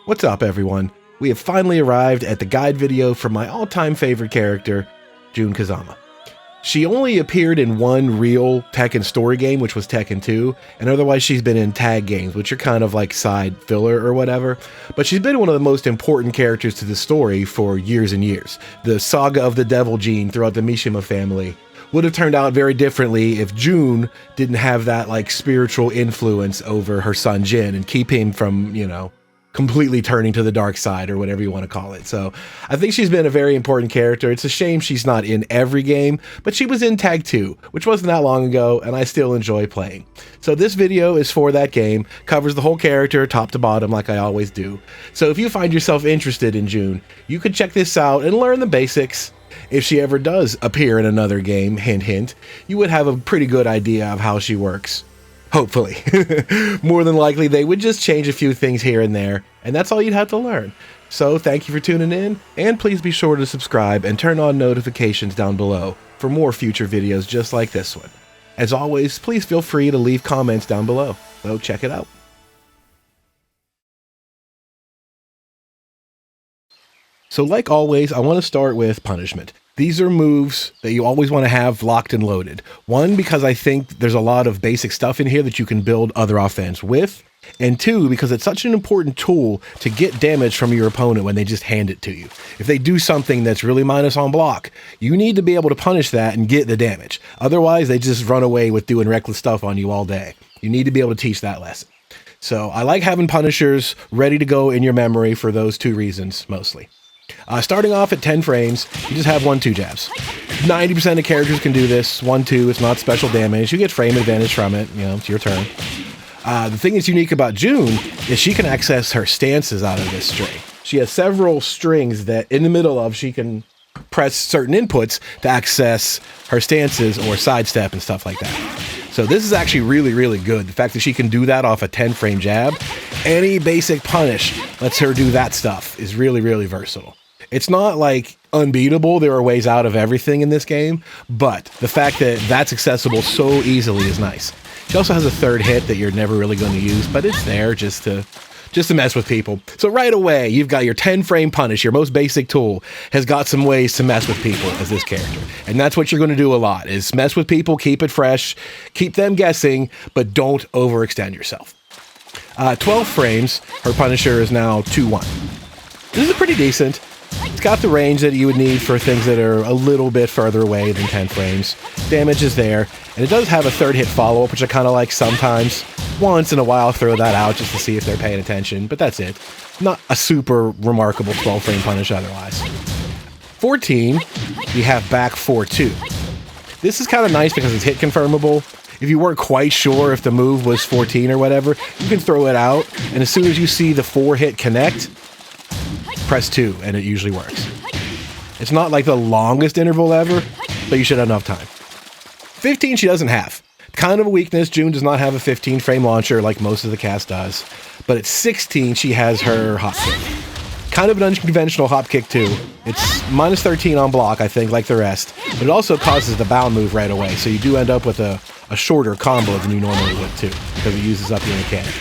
What's up, everyone? We have finally arrived at the guide video for my all-time favorite character, Jun Kazama. She only appeared in one real Tekken story game, which was Tekken 2, and otherwise she's been in tag games, which are kind of like side filler or whatever. But she's been one of the most important characters to the story for years and years. The saga of the Devil Gene throughout the Mishima family would have turned out very differently if Jun didn't have that like spiritual influence over her son Jin and keep him from, completely turning to the dark side or whatever you want to call it. So I think she's been a very important character. It's a shame she's not in every game, but she was in Tag 2, which wasn't that long ago, and I still enjoy playing. So this video is for that game, covers the whole character top to bottom like I always do. So if you find yourself interested in Jun, you could check this out and learn the basics. If she ever does appear in another game, hint hint, you would have a pretty good idea of how she works. Hopefully. More than likely, they would just change a few things here and there, and that's all you'd have to learn. So thank you for tuning in, and please be sure to subscribe and turn on notifications down below for more future videos just like this one. As always, please feel free to leave comments down below, so check it out. So like always, I want to start with punishment. These are moves that you always want to have locked and loaded. One, because I think there's a lot of basic stuff in here that you can build other offense with. And two, because it's such an important tool to get damage from your opponent when they just hand it to you. If they do something that's really minus on block, you need to be able to punish that and get the damage. Otherwise, they just run away with doing reckless stuff on you all day. You need to be able to teach that lesson. So I like having punishers ready to go in your memory for those two reasons, mostly. Starting off at 10 frames, you just have 1-2 jabs. 90% of characters can do this. 1-2, it's not special damage. You get frame advantage from it. It's your turn. The thing that's unique about Jun is she can access her stances out of this string. She has several strings that in the middle of she can press certain inputs to access her stances or sidestep and stuff like that. So this is actually really, really good. The fact that she can do that off a 10-frame jab, any basic punish lets her do that stuff is really, really versatile. It's not like unbeatable. There are ways out of everything in this game, but the fact that that's accessible so easily is nice. She also has a third hit that you're never really going to use, but it's there just to mess with people. So right away, you've got your 10-frame punish, your most basic tool, has got some ways to mess with people as this character. And that's what you're going to do a lot, is mess with people, keep it fresh, keep them guessing, but don't overextend yourself. 12 frames, her punisher is now 2-1. This is pretty decent. It's got the range that you would need for things that are a little bit further away than 10 frames. Damage is there, and it does have a third hit follow-up, which I kind of like sometimes. Once in a while, throw that out just to see if they're paying attention, but that's it. Not a super remarkable 12-frame punish otherwise. 14, we have back 4-2. This is kind of nice because it's hit confirmable. If you weren't quite sure if the move was 14 or whatever, you can throw it out, and as soon as you see the 4-hit connect, press 2, and it usually works. It's not like the longest interval ever, but you should have enough time. 15 she doesn't have. Kind of a weakness. Jun does not have a 15-frame launcher like most of the cast does, but at 16 she has her hop kick. Kind of an unconventional hop kick too. It's minus 13 on block, I think, like the rest, but it also causes the bound move right away, so you do end up with a shorter combo than you normally would too, because it uses up your mechanic.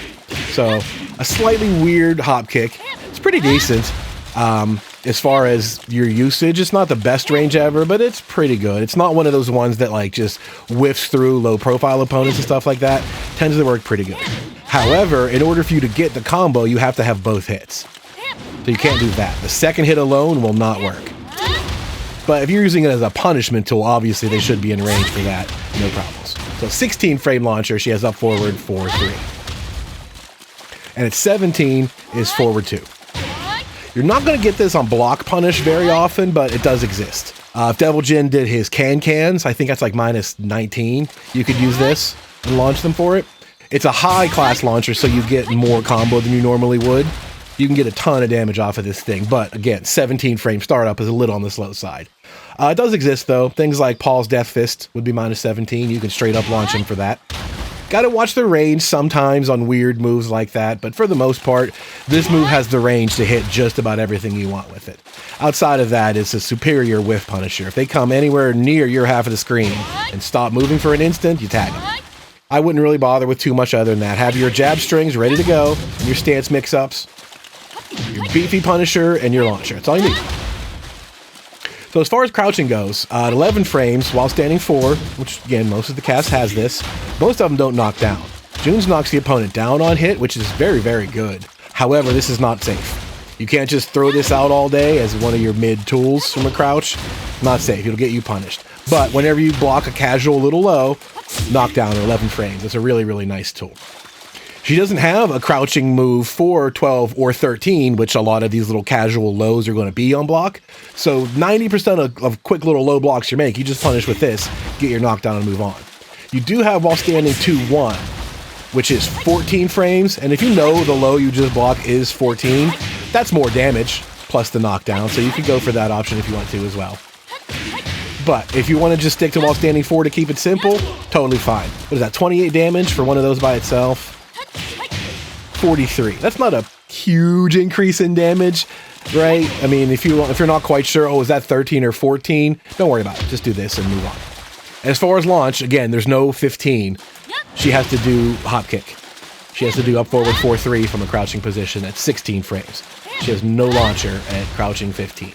So a slightly weird hop kick. It's pretty decent. As far as your usage, it's not the best range ever, but it's pretty good. It's not one of those ones that like just whiffs through low profile opponents and stuff like that. Tends to work pretty good. However, in order for you to get the combo, you have to have both hits. So you can't do that. The second hit alone will not work. But if you're using it as a punishment tool, obviously they should be in range for that. No problems. So 16 frame launcher, she has up forward 4-3. And at 17 is forward 2. You're not going to get this on block punish very often, but it does exist. If Devil Jin did his cans, I think that's like minus 19. You could use this and launch them for it. It's a high class launcher, so you get more combo than you normally would. You can get a ton of damage off of this thing, but again, 17 frame startup is a little on the slow side. It does exist though. Things like Paul's Death Fist would be minus 17. You can straight up launch him for that. Gotta watch the range sometimes on weird moves like that, but for the most part, this move has the range to hit just about everything you want with it. Outside of that, it's a superior whiff punisher. If they come anywhere near your half of the screen and stop moving for an instant, you tag them. I wouldn't really bother with too much other than that. Have your jab strings ready to go, and your stance mix-ups. your beefy punisher, and your launcher. That's all you need. So as far as crouching goes, at 11 frames while standing 4, which again, most of the cast has this, most of them don't knock down. Jun's knocks the opponent down on hit, which is very, very good. However, this is not safe. You can't just throw this out all day as one of your mid tools from a crouch. Not safe. It'll get you punished. But whenever you block a casual little low, knock down at 11 frames. It's a really, really nice tool. She doesn't have a crouching move for 12 or 13, which a lot of these little casual lows are going to be on block. So 90% of quick little low blocks you make, you just punish with this, get your knockdown and move on. You do have while standing 2-1, which is 14 frames. And if you know the low you just block is 14, that's more damage plus the knockdown. So you could go for that option if you want to as well. But if you want to just stick to while standing 4 to keep it simple, totally fine. What is that, 28 damage for one of those by itself? 43. That's not a huge increase in damage, right? I mean, if you're not quite sure, oh, is that 13 or 14? Don't worry about it. Just do this and move on. As far as launch, again, there's no 15. She has to do hop kick. She has to do up forward 4-3 from a crouching position at 16 frames. She has no launcher at crouching 15.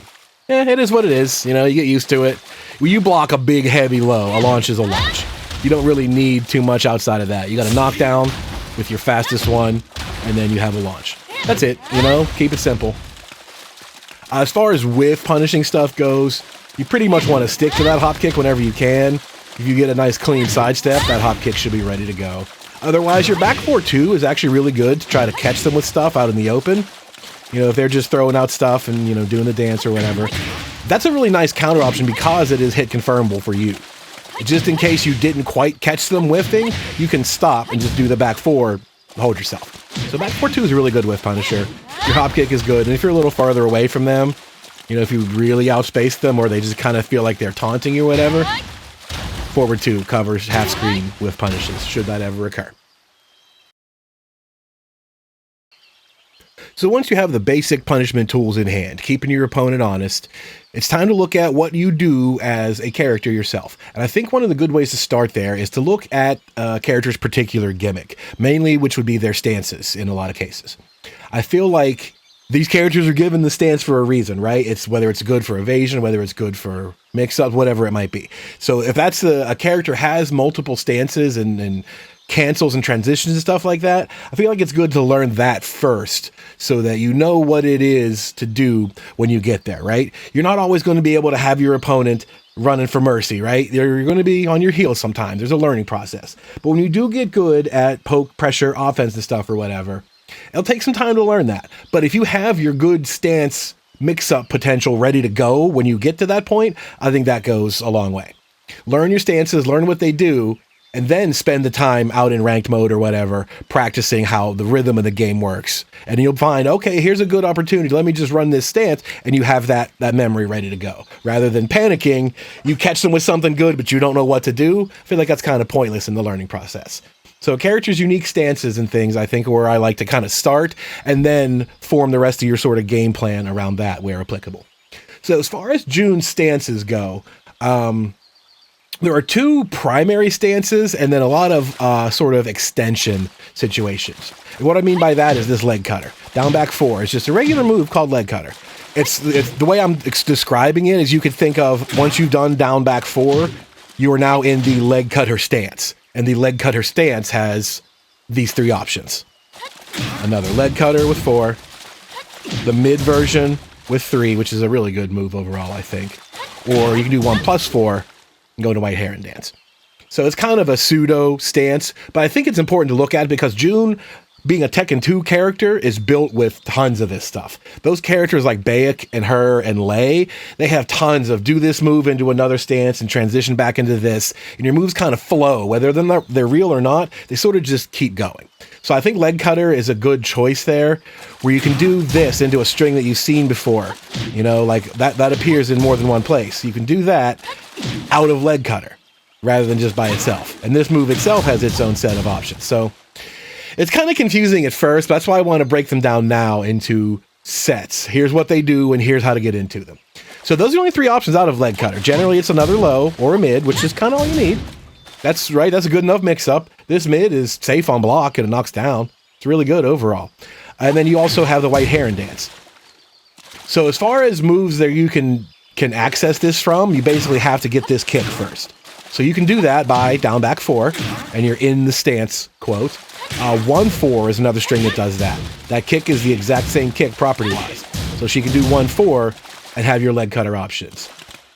Yeah, it is what it is. You know, you get used to it. When you block a big, heavy low, a launch is a launch. You don't really need too much outside of that. You got a knockdown with your fastest one, and then you have a launch. That's it, you know? Keep it simple. As far as whiff punishing stuff goes, you pretty much want to stick to that hop kick whenever you can. If you get a nice clean sidestep, that hop kick should be ready to go. Otherwise, your back 4-2 is actually really good to try to catch them with stuff out in the open. You know, if they're just throwing out stuff and, you know, doing the dance or whatever. That's a really nice counter option because it is hit confirmable for you. Just in case you didn't quite catch them whiffing, you can stop and just do the back 4, hold yourself. So back 4-2 is a really good whiff punisher. Your hop kick is good, and if you're a little farther away from them, you know, if you really outspace them or they just kind of feel like they're taunting you or whatever, forward 2 covers half screen whiff punishes, should that ever occur. So once you have the basic punishment tools in hand, keeping your opponent honest, it's time to look at what you do as a character yourself. And I think one of the good ways to start there is to look at a character's particular gimmick, mainly which would be their stances in a lot of cases. I feel like these characters are given the stance for a reason, right? It's whether it's good for evasion, whether it's good for mix-ups, whatever it might be. So if that's a character has multiple stances and cancels and transitions and stuff like that, I feel like it's good to learn that first so that you know what it is to do when you get there, right? You're not always going to be able to have your opponent running for mercy, right? You're going to be on your heels sometimes. There's a learning process. But when you do get good at poke, pressure, offense and stuff or whatever, it'll take some time to learn that. But if you have your good stance mix-up potential ready to go when you get to that point, I think that goes a long way. Learn your stances, learn what they do, and then spend the time out in ranked mode or whatever, practicing how the rhythm of the game works. And you'll find, okay, here's a good opportunity. Let me just run this stance. And you have that memory ready to go. Rather than panicking, you catch them with something good, but you don't know what to do. I feel like that's kind of pointless in the learning process. So characters' unique stances and things, I think, are where I like to kind of start and then form the rest of your sort of game plan around that where applicable. So as far as Jun's stances go, there are 2 primary stances and then a lot of sort of extension situations. And what I mean by that is this leg cutter. Down back 4 is just a regular move called leg cutter. It's the way I'm describing it is you could think of once you've done down back 4, you are now in the leg cutter stance. And the leg cutter stance has these 3 options. Another leg cutter with 4, the mid version with 3, which is a really good move overall, I think. Or you can do 1 plus 4 and go to White Heron Dance. So it's kind of a pseudo stance, but I think it's important to look at because Jun, being a Tekken 2 character, is built with tons of this stuff. Those characters like Baek and her and Lei, they have tons of do this move into another stance and transition back into this, and your moves kind of flow. Whether they're real or not, they sort of just keep going. So I think leg cutter is a good choice there, where you can do this into a string that you've seen before. You know, like that appears in more than one place. You can do that out of leg cutter rather than just by itself. And this move itself has its own set of options. So it's kind of confusing at first, but that's why I want to break them down now into sets. Here's what they do, and here's how to get into them. So those are the only 3 options out of leg cutter. Generally, it's another low or a mid, which is kind of all you need. That's right. That's a good enough mix-up. This mid is safe on block, and it knocks down. It's really good overall. And then you also have the White Heron Dance. So as far as moves that you can access this from, you basically have to get this kick first. So you can do that by down back 4, and you're in the stance, quote. 1-4 is another string that does that. That kick is the exact same kick property-wise. So she can do 1-4 and have your leg cutter options.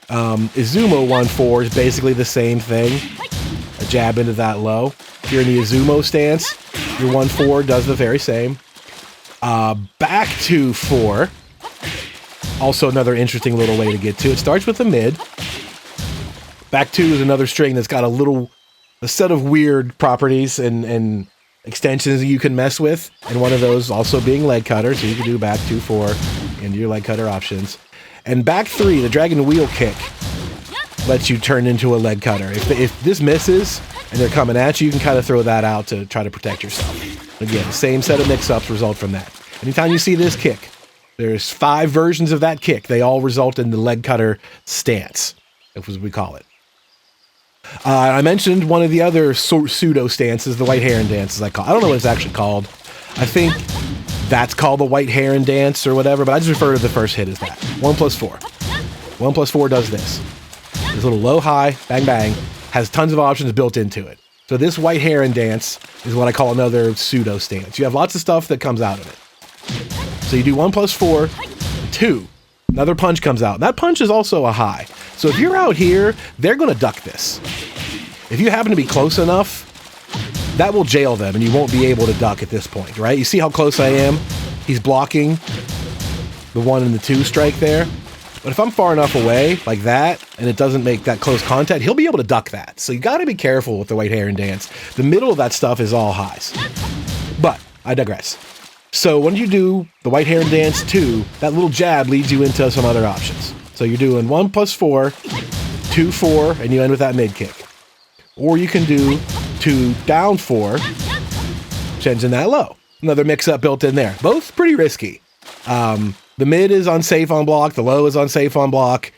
Izumo 1-4 is basically the same thing. A jab into that low. If you're in the Izumo stance, your 1-4 does the very same. Back 2-4. Also another interesting little way to get to. It starts with a mid. Back 2 is another string that's got a set of weird properties and extensions that you can mess with. And one of those also being leg cutter. So you can do back 2-4 into your leg cutter options. And back 3, the dragon wheel kick, lets you turn into a leg cutter. If this misses and they're coming at you, you can kind of throw that out to try to protect yourself. Again, same set of mix-ups result from that. Anytime you see this kick, there's 5 versions of that kick. They all result in the leg cutter stance, as we call it. I mentioned one of the other pseudo stances, the White Heron Dance, as I call it. I don't know what it's actually called. I think that's called the White Heron Dance or whatever, but I just refer to the first hit as that. 1+4. 1+4 does this. This little low, high, bang, bang, has tons of options built into it. So this White Heron Dance is what I call another pseudo stance. You have lots of stuff that comes out of it. So you do 1+4, 2. Another punch comes out. That punch is also a high. So if you're out here, they're going to duck this. If you happen to be close enough, that will jail them and you won't be able to duck at this point, right? You see how close I am? He's blocking the 1 and the 2 strike there. But if I'm far enough away like that and it doesn't make that close contact, he'll be able to duck that. So you got to be careful with the White Heron Dance. The middle of that stuff is all highs. But I digress. So when you do the White Heron Dance 2, that little jab leads you into some other options. So you're doing 1+4, 2-4, and you end with that mid kick. Or you can do 2 down 4, which ends in that low. Another mix-up built in there. Both pretty risky. The mid is unsafe on block. The low is unsafe on block.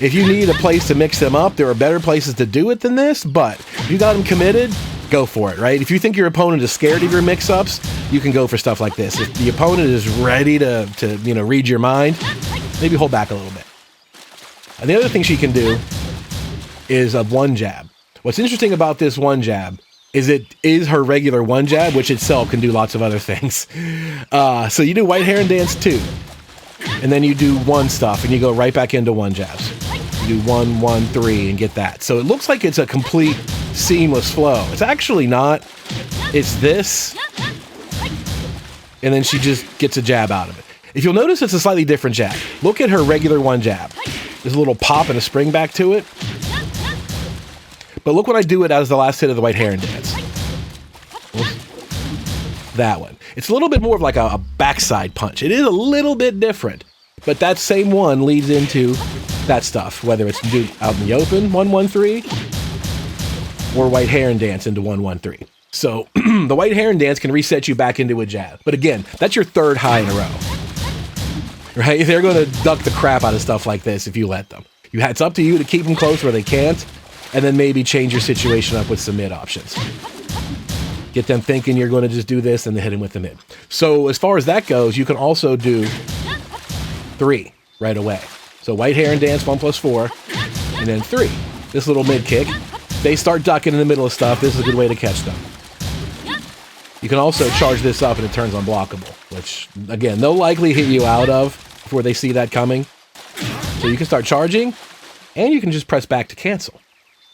If you need a place to mix them up, there are better places to do it than this, but if you got them committed, go for it, right? If you think your opponent is scared of your mix-ups, you can go for stuff like this. If the opponent is ready to read your mind, maybe hold back a little bit. And the other thing she can do is a 1 jab. What's interesting about this 1 jab is it is her regular 1 jab, which itself can do lots of other things. So you do White Heron Dance 2, and then you do 1 stuff, and you go right back into 1 jabs. You do 1, 1, 3, and get that. So it looks like it's a complete seamless flow. It's actually not. It's this, and then she just gets a jab out of it. If you'll notice, it's a slightly different jab. Look at her regular 1 jab. There's a little pop and a spring back to it. But look when I do it as the last hit of the White Heron Dance. That one. It's a little bit more of like a backside punch. It is a little bit different. But that same one leads into that stuff, whether it's out in the open, 1-1-3, or White Heron Dance into 1-1-3. So the White Heron Dance can reset you back into a jab. But again, that's your 3rd high in a row. Right? They're going to duck the crap out of stuff like this if you let them. It's up to you to keep them close where they can't, and then maybe change your situation up with some mid options. Get them thinking you're going to just do this and then hit them with the mid. So as far as that goes, you can also do 3 right away. So White Heron Dance 1+4, and then 3. This little mid kick. They start ducking in the middle of stuff. This is a good way to catch them. You can also charge this up and it turns unblockable, which, again, they'll likely hit you out of before they see that coming. So you can start charging, and you can just press back to cancel.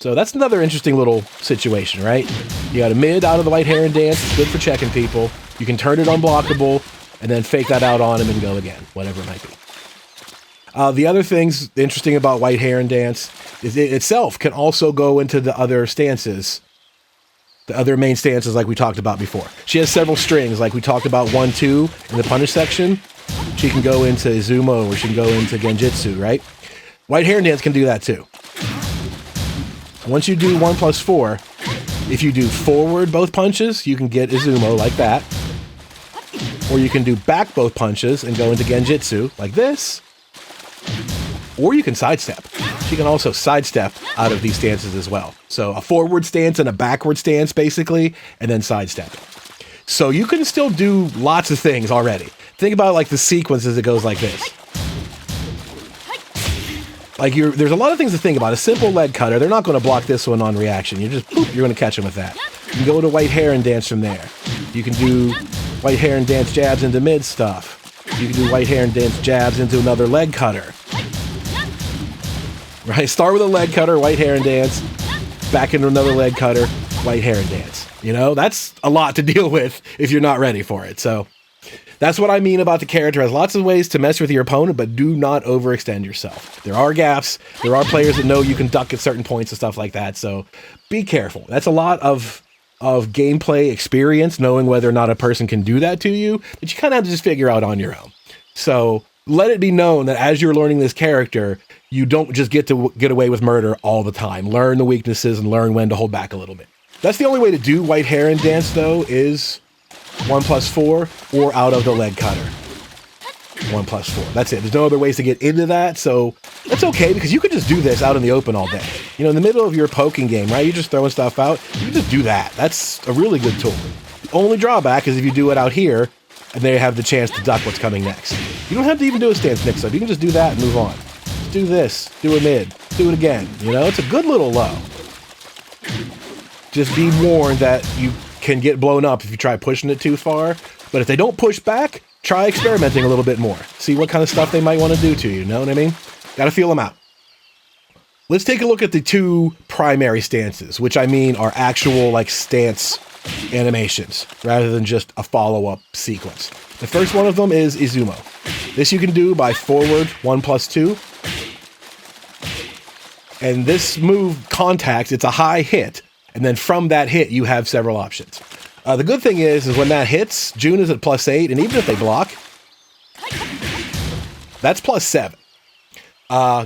So that's another interesting little situation, right? You got a mid out of the White Heron Dance. It's good for checking people. You can turn it unblockable, and then fake that out on him and go again, whatever it might be. The other things interesting about White Heron Dance is it itself can also go into the other stances, the other main stances like we talked about before. She has several strings, like we talked about 1-2 in the punish section. She can go into Izumo, or she can go into Genjitsu, right? White Heron Dance can do that too. Once you do 1+4, if you do forward both punches, you can get Izumo like that. Or you can do back both punches and go into Genjitsu like this. Or you can sidestep. She can also sidestep out of these stances as well. So a forward stance and a backward stance, basically, and then sidestep. So you can still do lots of things already. Think about like the sequence as it goes like this. Like there's a lot of things to think about. A simple leg cutter, they're not going to block this one on reaction. You're going to catch them with that. You can go to White Heron Dance from there. You can do White Heron Dance jabs into mid stuff. You can do White Heron Dance jabs into another leg cutter. Right? Start with a leg cutter, White Heron Dance, back into another leg cutter, White Heron Dance. You know, that's a lot to deal with if you're not ready for it. So that's what I mean about the character. It has lots of ways to mess with your opponent, but do not overextend yourself. There are gaps. There are players that know you can duck at certain points and stuff like that. So be careful. That's a lot of gameplay experience, knowing whether or not a person can do that to you, that you kind of have to just figure out on your own. So let it be known that as you're learning this character, you don't just get to get away with murder all the time. Learn the weaknesses and learn when to hold back a little bit. That's the only way to do White Heron Dance, though, is 1+4 or out of the leg cutter. 1+4. That's it. There's no other ways to get into that, so that's okay, because you could just do this out in the open all day. You know, in the middle of your poking game, right? You're just throwing stuff out. You can just do that. That's a really good tool. The only drawback is if you do it out here, and they have the chance to duck what's coming next. You don't have to even do a stance mix-up. You can just do that and move on. Just do this. Do a mid. Do it again. You know, it's a good little low. Just be warned that you can get blown up if you try pushing it too far. But if they don't push back, try experimenting a little bit more. See what kind of stuff they might want to do to you. Know what I mean? Gotta feel them out. Let's take a look at the two primary stances, which I mean are actual like stance animations rather than just a follow-up sequence. The first one of them is Izumo. This you can do by forward 1+2. And this move contacts, it's a high hit. And then from that hit, you have several options. The good thing is when that hits, Jun is at +8, and even if they block, that's +7.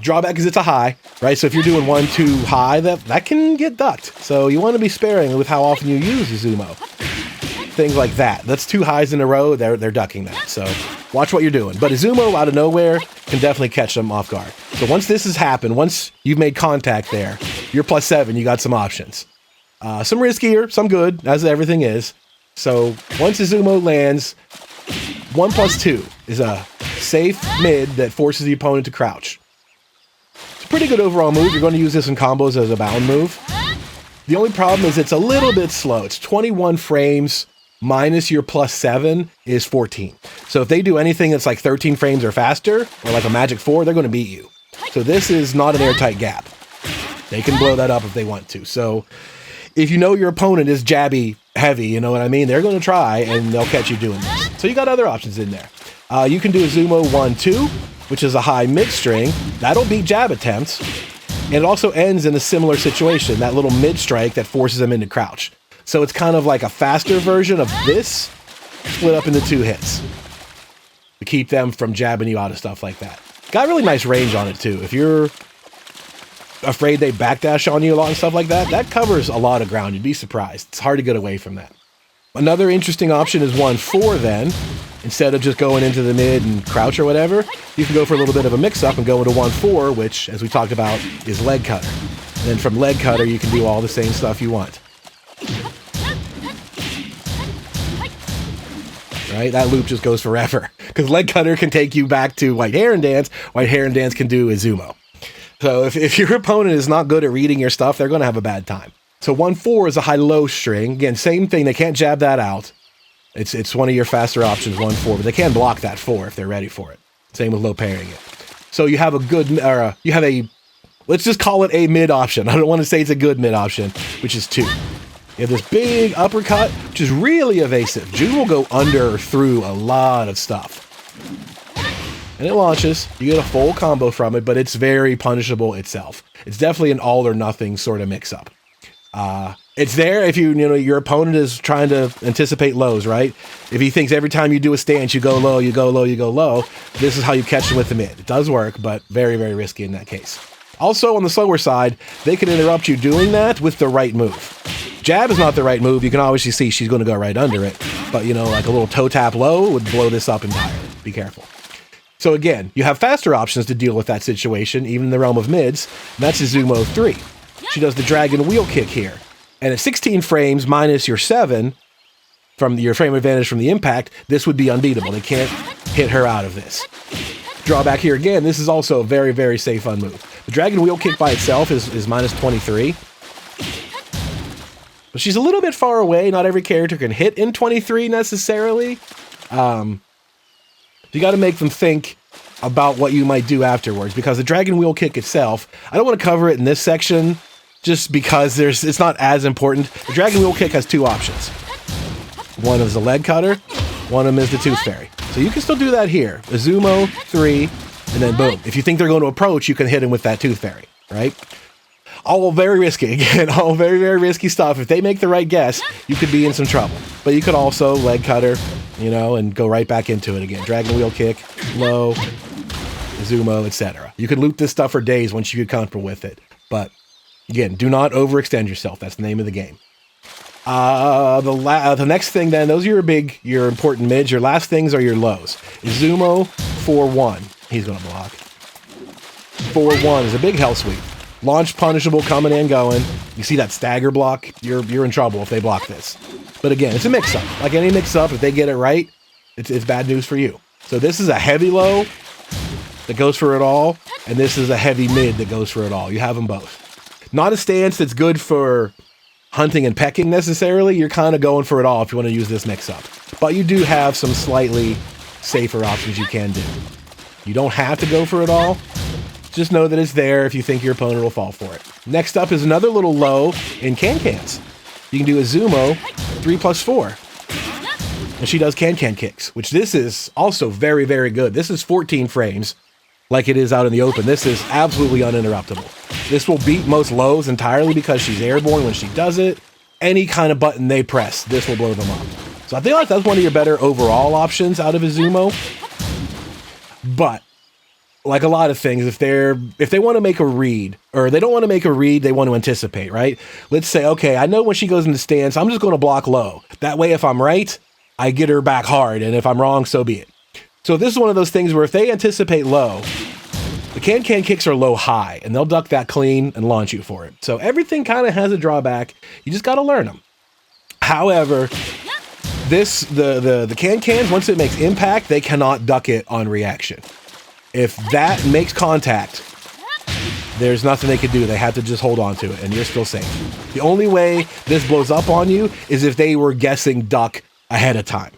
Drawback is it's a high, right? So if you're doing 1-2 high, that can get ducked. So you want to be sparing with how often you use Izumo. Things like that. That's 2 highs in a row, they're ducking that. So watch what you're doing. But Izumo out of nowhere can definitely catch them off guard. So once this has happened, once you've made contact there, you're +7, you got some options. Some riskier, some good, as everything is. So once Izumo lands, 1+2 is a safe mid that forces the opponent to crouch. It's a pretty good overall move. You're going to use this in combos as a bound move. The only problem is it's a little bit slow. It's 21 frames minus your +7 is 14. So if they do anything that's like 13 frames or faster, or like a Magic 4, they're going to beat you. So this is not an airtight gap. They can blow that up if they want to. So if you know your opponent is jabby heavy, you know what I mean? They're going to try, and they'll catch you doing this. So you got other options in there. You can do Izumo 1-2, which is a high mid string. That'll beat jab attempts. And it also ends in a similar situation, that little mid strike that forces them into crouch. So it's kind of like a faster version of this, split up into 2 hits to keep them from jabbing you out of stuff like that. Got really nice range on it, too. If you're afraid they backdash on you a lot and stuff like that, that covers a lot of ground. You'd be surprised. It's hard to get away from that. Another interesting option is 1-4 then. Instead of just going into the mid and crouch or whatever, you can go for a little bit of a mix-up and go into 1-4, which, as we talked about, is leg cutter. And then from leg cutter, you can do all the same stuff you want. Right? That loop just goes forever. Because leg cutter can take you back to White Heron Dance. White Heron Dance can do Izumo. So if your opponent is not good at reading your stuff, they're going to have a bad time. So 1-4 is a high-low string. Again, same thing. They can't jab that out. It's one of your faster options, 1-4, but they can block that 4 if they're ready for it. Same with low parrying it. So you have a good, or you have a, let's just call it a mid option. I don't want to say it's a good mid option, which is 2. You have this big uppercut, which is really evasive. Jun will go under or through a lot of stuff. And it launches. You get a full combo from it, but it's very punishable itself. It's definitely an all or nothing sort of mix-up. It's there if you know your opponent is trying to anticipate lows, right? If he thinks every time you do a stance, you go low, you go low, you go low, this is how you catch him with the mid. It does work, but very, very risky in that case. Also, on the slower side, they can interrupt you doing that with the right move. Jab is not the right move. You can obviously see she's going to go right under it. But, you know, like a little toe tap low would blow this up entirely. Be careful. So again, you have faster options to deal with that situation, even in the realm of mids. And that's Izumo 3. She does the dragon wheel kick here. And at 16 frames minus your 7, from your frame advantage from the impact, this would be unbeatable. They can't hit her out of this. Drawback here again, this is also a very, very safe fun move. The dragon wheel kick by itself is minus 23. But she's a little bit far away. Not every character can hit in 23 necessarily. You got to make them think about what you might do afterwards, because the dragon wheel kick itself, I don't want to cover it in this section just because it's not as important. The dragon wheel kick has two options. One is the leg cutter, one of them is the tooth fairy. So you can still do that here. Izumo, 3, and then boom. If you think they're going to approach, you can hit him with that tooth fairy, right? All very risky, again, all very, very risky stuff. If they make the right guess, you could be in some trouble. But you could also leg cutter, you know, and go right back into it again. Dragon wheel kick, low, Izumo, etc. You could loop this stuff for days once you get comfortable with it. But again, do not overextend yourself. That's the name of the game. The next thing then, those are your important mids. Your last things are your lows. Izumo, 4-1. He's going to block. 4-1 is a big hell sweep. Launch punishable, coming and going. You see that stagger block? You're in trouble if they block this. But again, it's a mix-up. Like any mix-up, if they get it right, it's bad news for you. So this is a heavy low that goes for it all, and this is a heavy mid that goes for it all. You have them both. Not a stance that's good for hunting and pecking necessarily. You're kind of going for it all if you want to use this mix-up. But you do have some slightly safer options you can do. You don't have to go for it all. Just know that it's there if you think your opponent will fall for it. Next up is another little low in can-cans. You can do Izumo, 3+4. And she does can-can kicks, which this is also very, very good. This is 14 frames, like it is out in the open. This is absolutely uninterruptible. This will beat most lows entirely because she's airborne when she does it. Any kind of button they press, this will blow them up. So I feel like that's one of your better overall options out of Izumo. But like a lot of things, if they want to make a read, or they don't want to make a read, they want to anticipate, right? Let's say, okay, I know when she goes into stance, I'm just going to block low. That way, if I'm right, I get her back hard, and if I'm wrong, so be it. So this is one of those things where if they anticipate low, the can kicks are low high, and they'll duck that clean and launch you for it. So everything kind of has a drawback. You just got to learn them. However, the cans, once it makes impact, they cannot duck it on reaction. If that makes contact, there's nothing they can do. They have to just hold on to it, and you're still safe. The only way this blows up on you is if they were guessing duck ahead of time.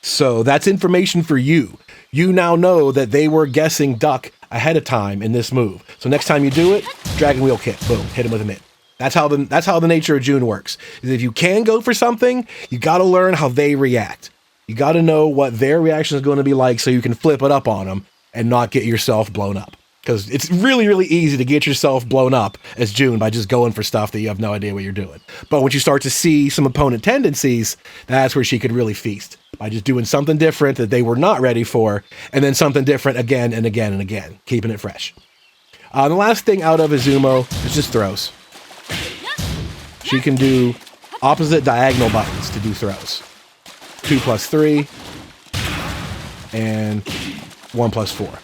So that's information for you. You now know that they were guessing duck ahead of time in this move. So next time you do it, dragon wheel kick, boom, hit him with a mid. That's how the nature of Jun works. Is if you can go for something, you got to learn how they react. You got to know what their reaction is going to be like so you can flip it up on them and not get yourself blown up. Because it's really, really easy to get yourself blown up as Jun by just going for stuff that you have no idea what you're doing. But once you start to see some opponent tendencies, that's where she could really feast. By just doing something different that they were not ready for, and then something different again and again and again, keeping it fresh. The last thing out of Izumo is just throws. She can do opposite diagonal buttons to do throws. 2+3 and 1+4.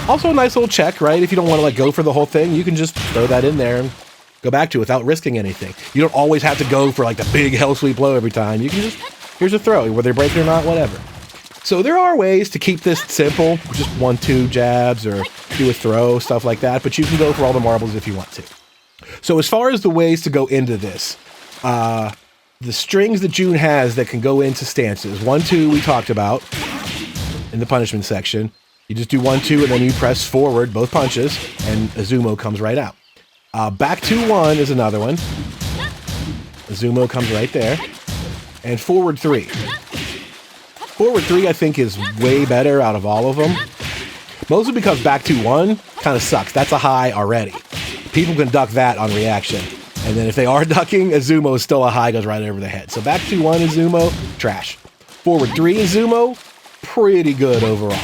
Also a nice little check, right? If you don't want to like go for the whole thing, you can just throw that in there and go back to it without risking anything. You don't always have to go for like the big hell sweep blow every time. You can just, here's a throw, whether they break it or not, whatever. So there are ways to keep this simple, just 1-2 jabs or do a throw, stuff like that, but you can go for all the marbles if you want to. So as far as the ways to go into this, the strings that Jun has that can go into stances, 1-2 we talked about in the punishment section. You just do 1-2 and then you press forward both punches and Izumo comes right out. Back 2-1 is another one. Izumo comes right there. And forward 3. Forward 3 I think is way better out of all of them. Mostly because back 2-1 kind of sucks. That's a high already. People can duck that on reaction. And then if they are ducking, Izumo is still a high, goes right over the head. So back 2-1 Izumo, trash. Forward 3 Izumo, pretty good overall.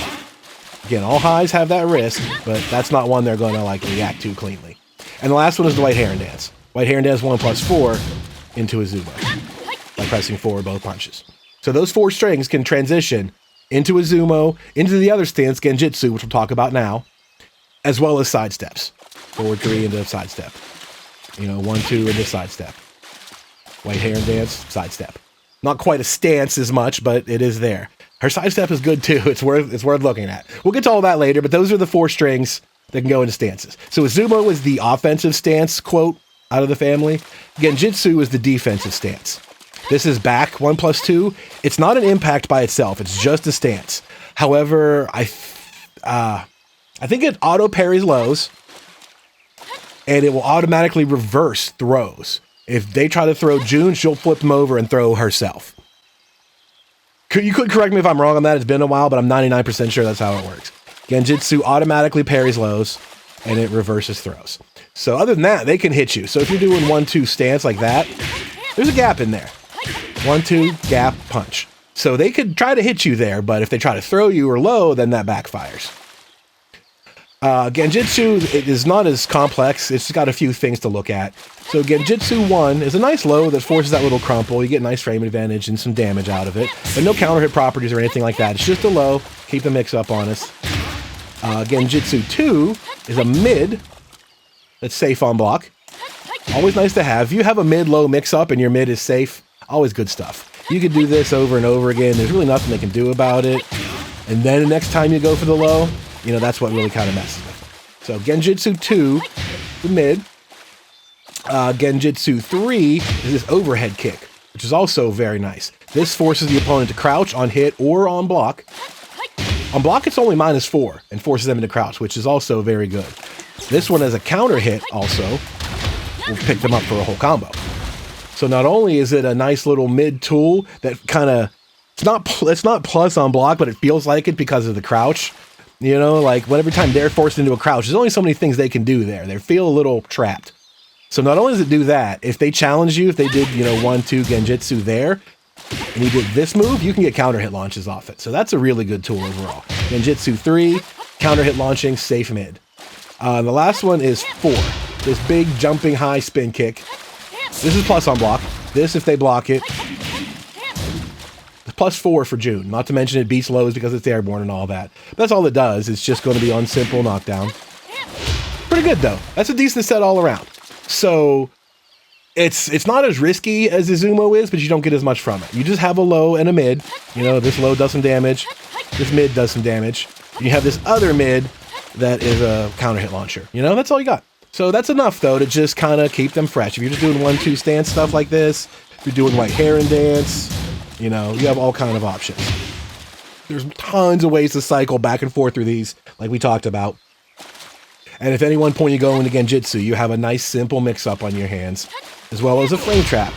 Again, all highs have that risk, but that's not one they're going to like react to cleanly. And the last one is the White Heron Dance. White Heron Dance 1+4 into Izumo by pressing forward both punches. So those 4 strings can transition into Izumo, into the other stance, Genjitsu, which we'll talk about now, as well as sidesteps. Forward 3 into sidestep. 1-2 into sidestep. White Heron Dance, sidestep. Not quite a stance as much, but it is there. Her sidestep is good too. It's worth looking at. We'll get to all that later, but those are the 4 strings that can go into stances. So Izumo is the offensive stance quote out of the family. Genjitsu is the defensive stance. This is back 1+2. It's not an impact by itself. It's just a stance. However, I think it auto parries lows, and it will automatically reverse throws. If they try to throw Jun, she'll flip them over and throw herself. You could correct me if I'm wrong on that. It's been a while, but I'm 99% sure that's how it works. Genjitsu automatically parries lows, and it reverses throws. So other than that, they can hit you. So if you're doing 1-2 stance like that, there's a gap in there. 1-2, gap, punch. So they could try to hit you there, but if they try to throw you or low, then that backfires. Genjitsu, it is not as complex. It's got a few things to look at. So Genjitsu 1 is a nice low that forces that little crumple. You get nice frame advantage and some damage out of it. But no counter hit properties or anything like that. It's just a low. Keep the mix-up honest. Genjitsu 2 is a mid that's safe on block. Always nice to have. If you have a mid-low mix-up and your mid is safe, always good stuff. You can do this over and over again. There's really nothing they can do about it. And then the next time you go for the low, that's what really kind of messes with it. So Genjitsu 2, the mid. Genjitsu 3 is this overhead kick, which is also very nice. This forces the opponent to crouch on hit or on block. On block, it's only -4 and forces them into crouch, which is also very good. This one as a counter hit also will pick them up for a whole combo. So not only is it a nice little mid tool that kind of, it's not plus on block, but it feels like it because of the crouch. Like every time they're forced into a crouch, there's only so many things they can do there. They feel a little trapped. So not only does it do that, if they challenge you, if they did, 1-2 Genjitsu there, and you did this move, you can get counter hit launches off it. So that's a really good tool overall. Genjitsu 3, counter hit launching, safe mid. The last one is 4. This big jumping high spin kick. This is plus on block. This, if they block it, +4 for Jun. Not to mention it beats lows because it's airborne and all that. But that's all it does. It's just going to be on simple knockdown. Pretty good though. That's a decent set all around. So it's not as risky as Izumo is, but you don't get as much from it. You just have a low and a mid. This low does some damage. This mid does some damage. You have this other mid that is a counter hit launcher. That's all you got. So that's enough though to just kind of keep them fresh. If you're just doing 1-2 stance stuff like this, if you're doing White Heron Dance, you have all kind of options. There's tons of ways to cycle back and forth through these, like we talked about. And if at any one point you go into Genjitsu, you have a nice simple mix-up on your hands, as well as a frame trap.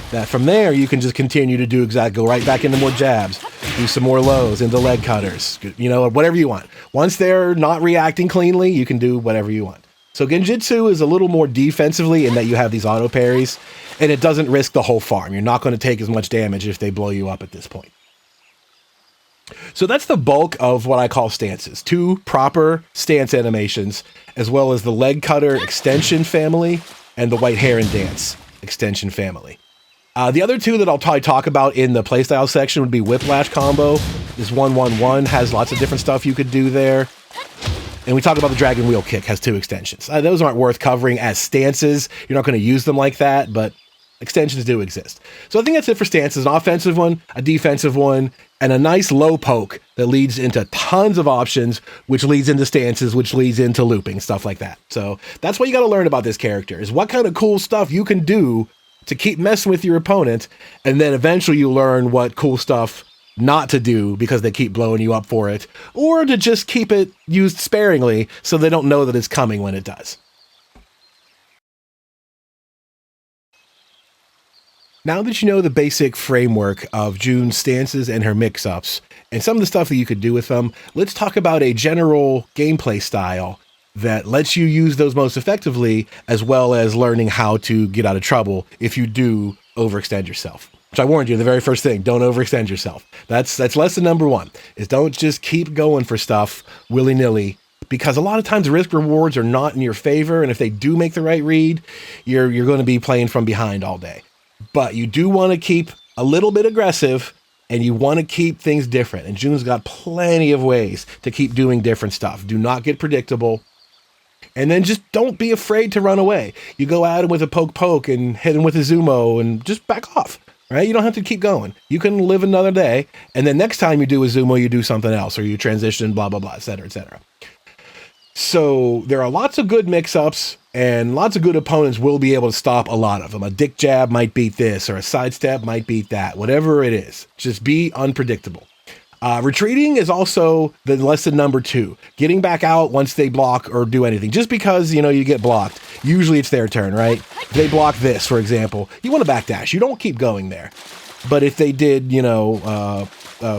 That from there, you can just continue to do go right back into more jabs, do some more lows, into leg cutters, whatever you want. Once they're not reacting cleanly, you can do whatever you want. So Genjitsu is a little more defensively in that you have these auto parries, and it doesn't risk the whole farm. You're not going to take as much damage if they blow you up at this point. So that's the bulk of what I call stances. 2 proper stance animations, as well as the leg cutter extension family and the White Heron Dance extension family. The other 2 that I'll probably talk about in the playstyle section would be Whiplash combo. This 1-1-1 has lots of different stuff you could do there. And we talk about the Dragon Wheel kick, has 2 extensions. Those aren't worth covering as stances. You're not going to use them like that, but extensions do exist. So I think that's it for stances. An offensive one, a defensive one, and a nice low poke that leads into tons of options, which leads into stances, which leads into looping, stuff like that. So that's what you got to learn about this character, is what kind of cool stuff you can do to keep messing with your opponent, and then eventually you learn what cool stuff not to do because they keep blowing you up for it, or to just keep it used sparingly so they don't know that it's coming when it does. Now that you know the basic framework of Jun's stances and her mix-ups, and some of the stuff that you could do with them, let's talk about a general gameplay style that lets you use those most effectively, as well as learning how to get out of trouble if you do overextend yourself. Which I warned you, the very first thing, don't overextend yourself. That's lesson number 1, is don't just keep going for stuff willy-nilly, because a lot of times the risk rewards are not in your favor, and if they do make the right read, you're going to be playing from behind all day. But you do want to keep a little bit aggressive, and you want to keep things different. And Jun's got plenty of ways to keep doing different stuff. Do not get predictable. And then just don't be afraid to run away. You go at him with a poke and hit him with Izumo and just back off. right? You don't have to keep going. You can live another day, and then next time you do Izumo, you do something else, or you transition, blah, blah, blah, et cetera, et cetera. So there are lots of good mix-ups, and lots of good opponents will be able to stop a lot of them. A dick jab might beat this, or a sidestep might beat that, whatever it is. Just be unpredictable. Retreating is also the lesson number 2. Getting back out once they block or do anything. Just because, you know, you get blocked, usually it's their turn, right? If they block this, for example, you want to backdash. You don't keep going there. But if they did, you know,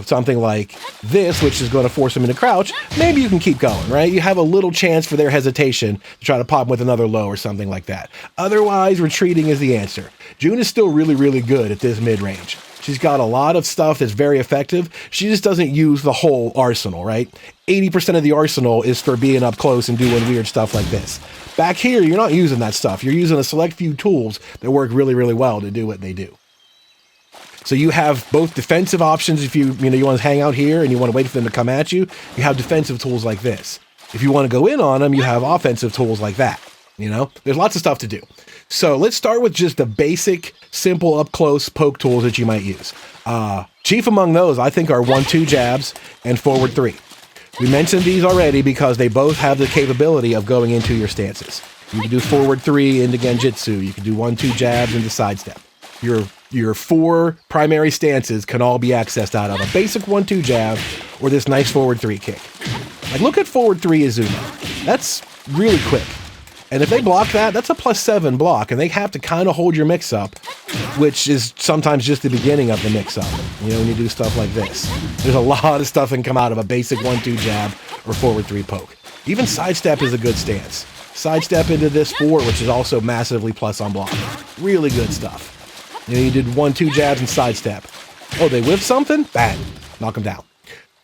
something like this, which is going to force them into crouch, maybe you can keep going, right? You have a little chance for their hesitation to try to pop them with another low or something like that. Otherwise, retreating is the answer. Jun is still really, really good at this mid-range. She's got a lot of stuff that's very effective. She just doesn't use the whole arsenal, right? 80% of the arsenal is for being up close and doing weird stuff like this. Back here, you're not using that stuff. You're using a select few tools that work really, really well to do what they do. So you have both defensive options if you want to hang out here and you want to wait for them to come at you. You have defensive tools like this. If you want to go in on them, you have offensive tools like that. You know, there's lots of stuff to do. So let's start with just the basic, simple, up-close poke tools that you might use. Chief among those, I think, are 1-2 jabs and forward 3. We mentioned these already because they both have the capability of going into your stances. You can do forward 3 into Genjitsu. You can do 1-2 jabs into sidestep. Your 4 primary stances can all be accessed out of a basic 1-2 jab or this nice forward 3 kick. Like, look at forward 3 Izumo. That's really quick. And if they block that, that's a +7 block, and they have to kind of hold your mix-up, which is sometimes just the beginning of the mix-up, you know, when you do stuff like this. There's a lot of stuff that can come out of a basic 1-2 jab or forward 3 poke. Even sidestep is a good stance. Sidestep into this 4, which is also massively plus on block. Really good stuff. You know, you did 1-2 jabs and sidestep. Oh, they whiff something? Bang. Knock them down.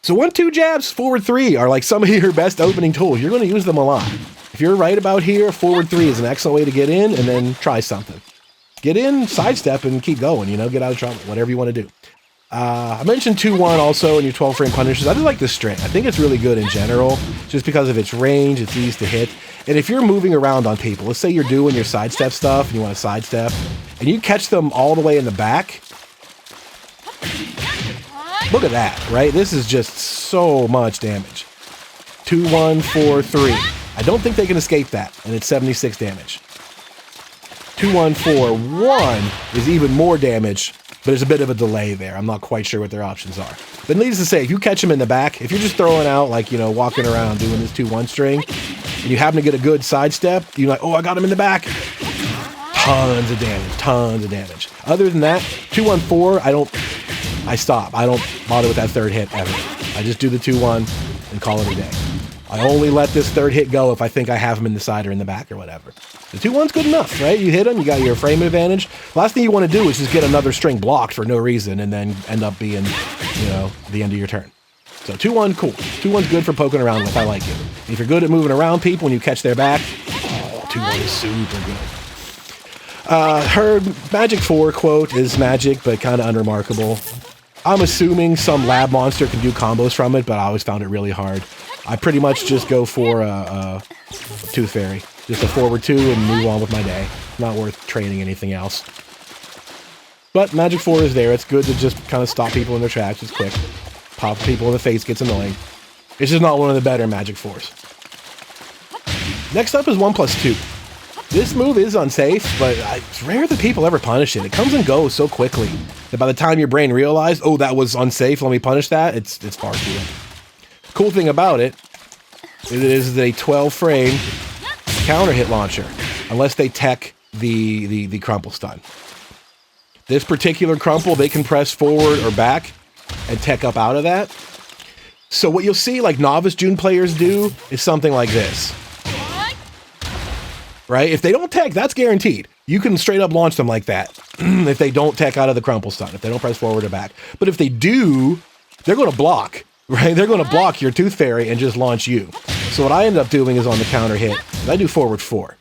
So 1-2 jabs, forward 3 are like some of your best opening tools. You're going to use them a lot. If you're right about here, forward 3 is an excellent way to get in and then try something. Get in, sidestep, and keep going, you know, get out of trouble, whatever you want to do. I mentioned 2-1 also in your 12-frame punishes. I just like this string. I think it's really good in general, just because of its range, its ease to hit. And if you're moving around on people, let's say you're doing your sidestep stuff and you want to sidestep, and you catch them all the way in the back. Look at that, right? This is just so much damage. 2-1, 4-3. I don't think they can escape that, and it's 76 damage. 2-1, 4-1 is even more damage, but there's a bit of a delay there. I'm not quite sure what their options are. But needless to say, if you catch them in the back, if you're just throwing out, like, you know, walking around doing this 2-1 string, and you happen to get a good sidestep, you're like, oh, I got him in the back. Tons of damage. Other than that, 2-1, 4, I stop. I don't bother with that third hit ever. I just do the 2-1 and call it a day. I only let this third hit go if I think I have him in the side or in the back or whatever. The 2-1's good enough, right? You hit him, you got your frame advantage. Last thing you want to do is just get another string blocked for no reason and then end up being, you know, the end of your turn. So 2-1, cool. 2-1's good for poking around with. I like it. And if you're good at moving around people when you catch their back, 2-1 is super good. Her Magic 4 quote is magic, but kind of unremarkable. I'm assuming some lab monster can do combos from it, but I always found it really hard. I pretty much just go for a Tooth Fairy. Just a forward 2 and move on with my day. Not worth training anything else. But Magic 4 is there. It's good to just kind of stop people in their tracks. It's quick. Pop people in the face gets annoying. It's just not one of the better Magic 4s. Next up is 1+2. This move is unsafe, but it's rare that people ever punish it. It comes and goes so quickly that by the time your brain realized, oh, that was unsafe, let me punish that, it's far too late. Cool thing about it is a 12-frame counter hit launcher, unless they tech the crumple stun. This particular crumple, they can press forward or back and tech up out of that. So what you'll see, like novice Jun players do, is something like this. Right? If they don't tech, that's guaranteed. You can straight up launch them like that if they don't tech out of the crumple stun, if they don't press forward or back. But if they do, they're going to block, right? They're going to block your Tooth Fairy and just launch you. So what I end up doing is on the counter hit, I do forward 4.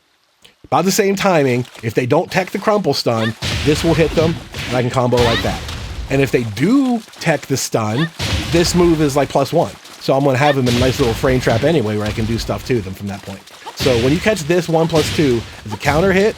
About the same timing, if they don't tech the crumple stun, this will hit them, and I can combo like that. And if they do tech the stun, this move is like +1. So I'm going to have them in a nice little frame trap anyway, where I can do stuff to them from that point. So when you catch this 1+2 as a counter hit,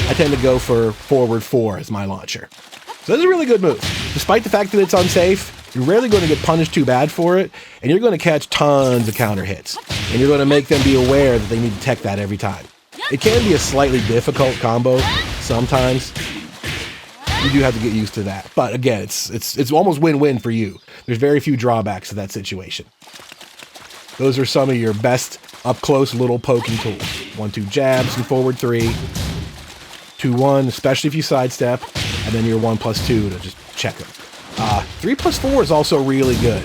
I tend to go for forward 4 as my launcher. It's So this is a really good move. Despite the fact that it's unsafe, you're rarely going to get punished too bad for it, and you're going to catch tons of counter hits. And you're going to make them be aware that they need to tech that every time. It can be a slightly difficult combo sometimes. You do have to get used to that. But again, it's almost win-win for you. There's very few drawbacks to that situation. Those are some of your best up-close little poking tools. 1-2 jabs and forward 3. 2-1, especially if you sidestep. And then your 1+2 to just check them. 3+4 is also really good.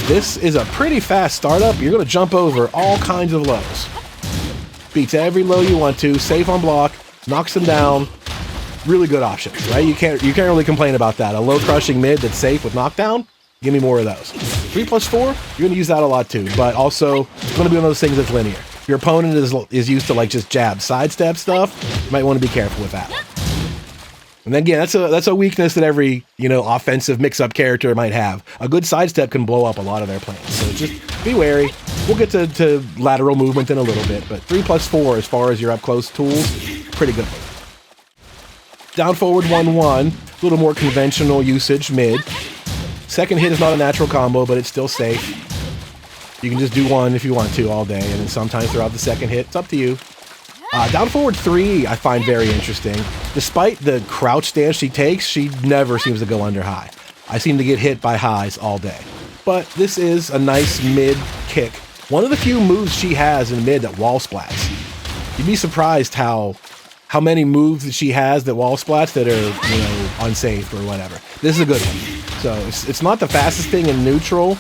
This is a pretty fast startup. You're going to jump over all kinds of lows. Beats every low you want to, safe on block, knocks them down. Really good options, right? You can't really complain about that. A low crushing mid that's safe with knockdown, give me more of those. 3+4, you're going to use that a lot too, but also it's going to be one of those things that's linear. If your opponent is used to like just jab, sidestep stuff, you might want to be careful with that. And then again, that's a weakness that every, offensive mix-up character might have. A good sidestep can blow up a lot of their plans. So just be wary. We'll get to lateral movement in a little bit, but 3+4 as far as your up-close tools, pretty good. Down forward 1-1, a little more conventional usage mid. Second hit is not a natural combo, but it's still safe. You can just do one if you want to all day, and then sometimes throughout the second hit, it's up to you. Down forward 3, I find very interesting. Despite the crouch stance she takes, she never seems to go under high. I seem to get hit by highs all day. But this is a nice mid kick. One of the few moves she has in mid that wall splats. You'd be surprised how many moves that she has that wall splats that are, unsafe or whatever. This is a good one. So it's not the fastest thing in neutral,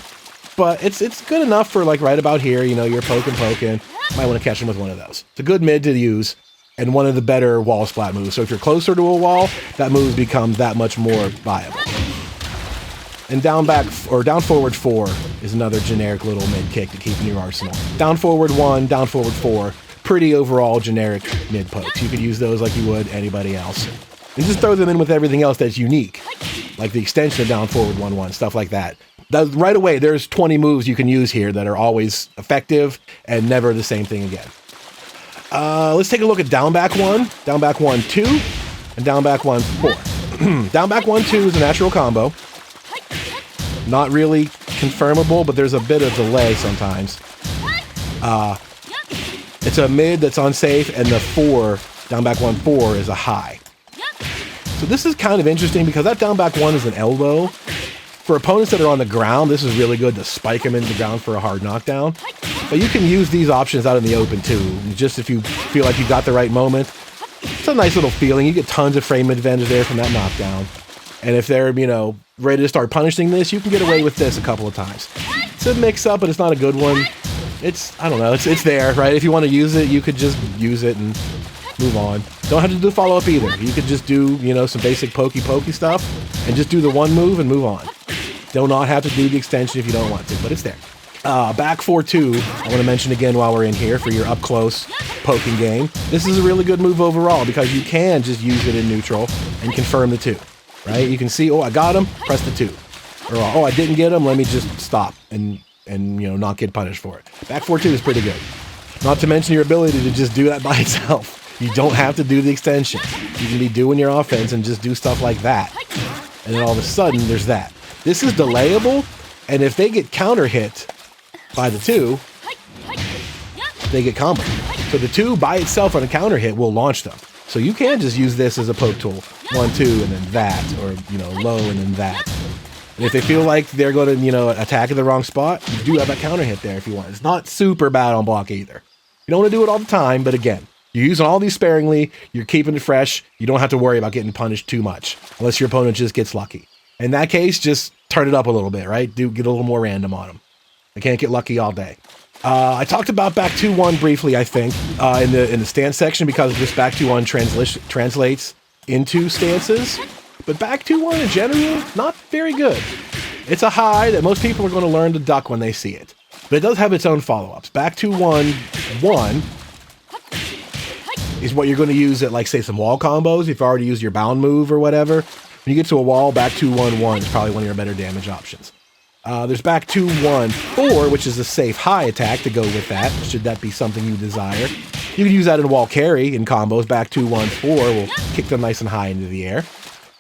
but it's good enough for like right about here. You're poking. Might want to catch him with one of those. It's a good mid to use and one of the better wall splat moves. So if you're closer to a wall, that move becomes that much more viable. And down forward 4 is another generic little mid kick to keep in your arsenal. Down forward 1, down forward 4, pretty overall generic mid pokes. You could use those like you would anybody else. And just throw them in with everything else that's unique, like the extension of down forward 1-1, stuff like that. Right away, there's 20 moves you can use here that are always effective and never the same thing again. Let's take a look at down back 1, down back 1-2, and down back 1-4. Down back 1-2 is a natural combo. Not really confirmable, but there's a bit of delay sometimes. It's a mid that's unsafe, and the 4, down back 1-4 is a high. So this is kind of interesting because that down back 1 is an elbow. For opponents that are on the ground, this is really good to spike them into the ground for a hard knockdown. But you can use these options out in the open too, just if you feel like you got the right moment. It's a nice little feeling. You get tons of frame advantage there from that knockdown. And if they're, ready to start punishing this, you can get away with this a couple of times. It's a mix-up, but it's not a good one. I don't know, it's there, right? If you want to use it, you could just use it and move on. Don't have to do follow-up either. You could just do, some basic pokey stuff and just do the one move and move on. Do not have to do the extension if you don't want to, but it's there. Back 4-2, I want to mention again while we're in here for your up-close poking game. This is a really good move overall because you can just use it in neutral and confirm the 2, right? You can see, I got him, press the 2. Or, I didn't get him, let me just stop and not get punished for it. Back 4-2 is pretty good. Not to mention your ability to just do that by itself. You don't have to do the extension. You can be doing your offense and just do stuff like that. And then all of a sudden, there's that. This is delayable, and if they get counter hit by the 2, they get comboed. So the 2 by itself on a counter hit will launch them. So you can just use this as a poke tool. 1-2 and then that, or low and then that. And if they feel like they're going to attack at the wrong spot, you do have a counter hit there if you want. It's not super bad on block either. You don't want to do it all the time, but again, you're using all these sparingly, you're keeping it fresh, you don't have to worry about getting punished too much, unless your opponent just gets lucky. In that case, just turn it up a little bit, right? Get a little more random on them. I can't get lucky all day. I talked about back 2-1 briefly, I think, in the stance section because this back 2-1 translates into stances. But back 2-1 in general, not very good. It's a high that most people are going to learn to duck when they see it. But it does have its own follow-ups. Back 2-1-1 is what you're going to use at, like, say, some wall combos. If you've already used your bound move or whatever. When you get to a wall, back 2-1-1 is probably one of your better damage options. There's back 2-1-4, which is a safe high attack to go with that, should that be something you desire. You can use that in wall carry in combos. Back 2-1-4 will kick them nice and high into the air.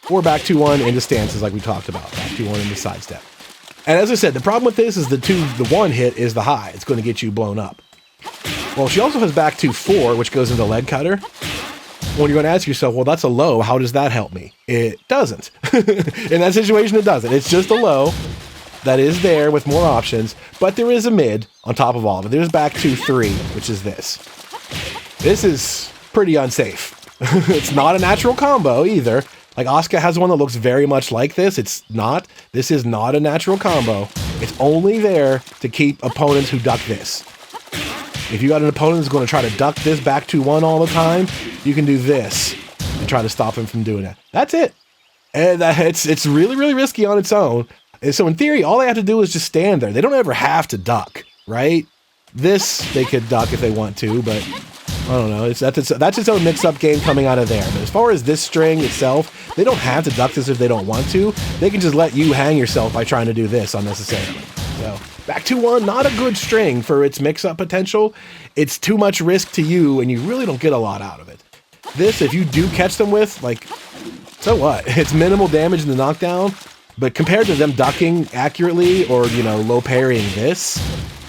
or back 2-1 into stances like we talked about. Back 2-1 into sidestep. And as I said, the problem with this is the one hit is the high. It's going to get you blown up. Well, she also has back 2-4, which goes into leg cutter. When you're going to ask yourself, well, that's a low. How does that help me? It doesn't. In that situation, it doesn't. It's just a low that is there with more options, but there is a mid on top of all of it. There's back 2-3, which is this. This is pretty unsafe. It's not a natural combo either. Like Asuka has one that looks very much like this. It's not. This is not a natural combo. It's only there to keep opponents who duck this. If you got an opponent that's going to try to duck this back 2-1 all the time, you can do this and try to stop him from doing that. That's it. And it's really, really risky on its own. And so in theory, all they have to do is just stand there. They don't ever have to duck, right? This, they could duck if they want to, but I don't know. That's its own mix-up game coming out of there. But as far as this string itself, they don't have to duck this if they don't want to. They can just let you hang yourself by trying to do this unnecessarily. So back 2-1, not a good string for its mix-up potential. It's too much risk to you, and you really don't get a lot out of it. This, if you do catch them with, like, so what? It's minimal damage in the knockdown, but compared to them ducking accurately or, you know, low parrying this,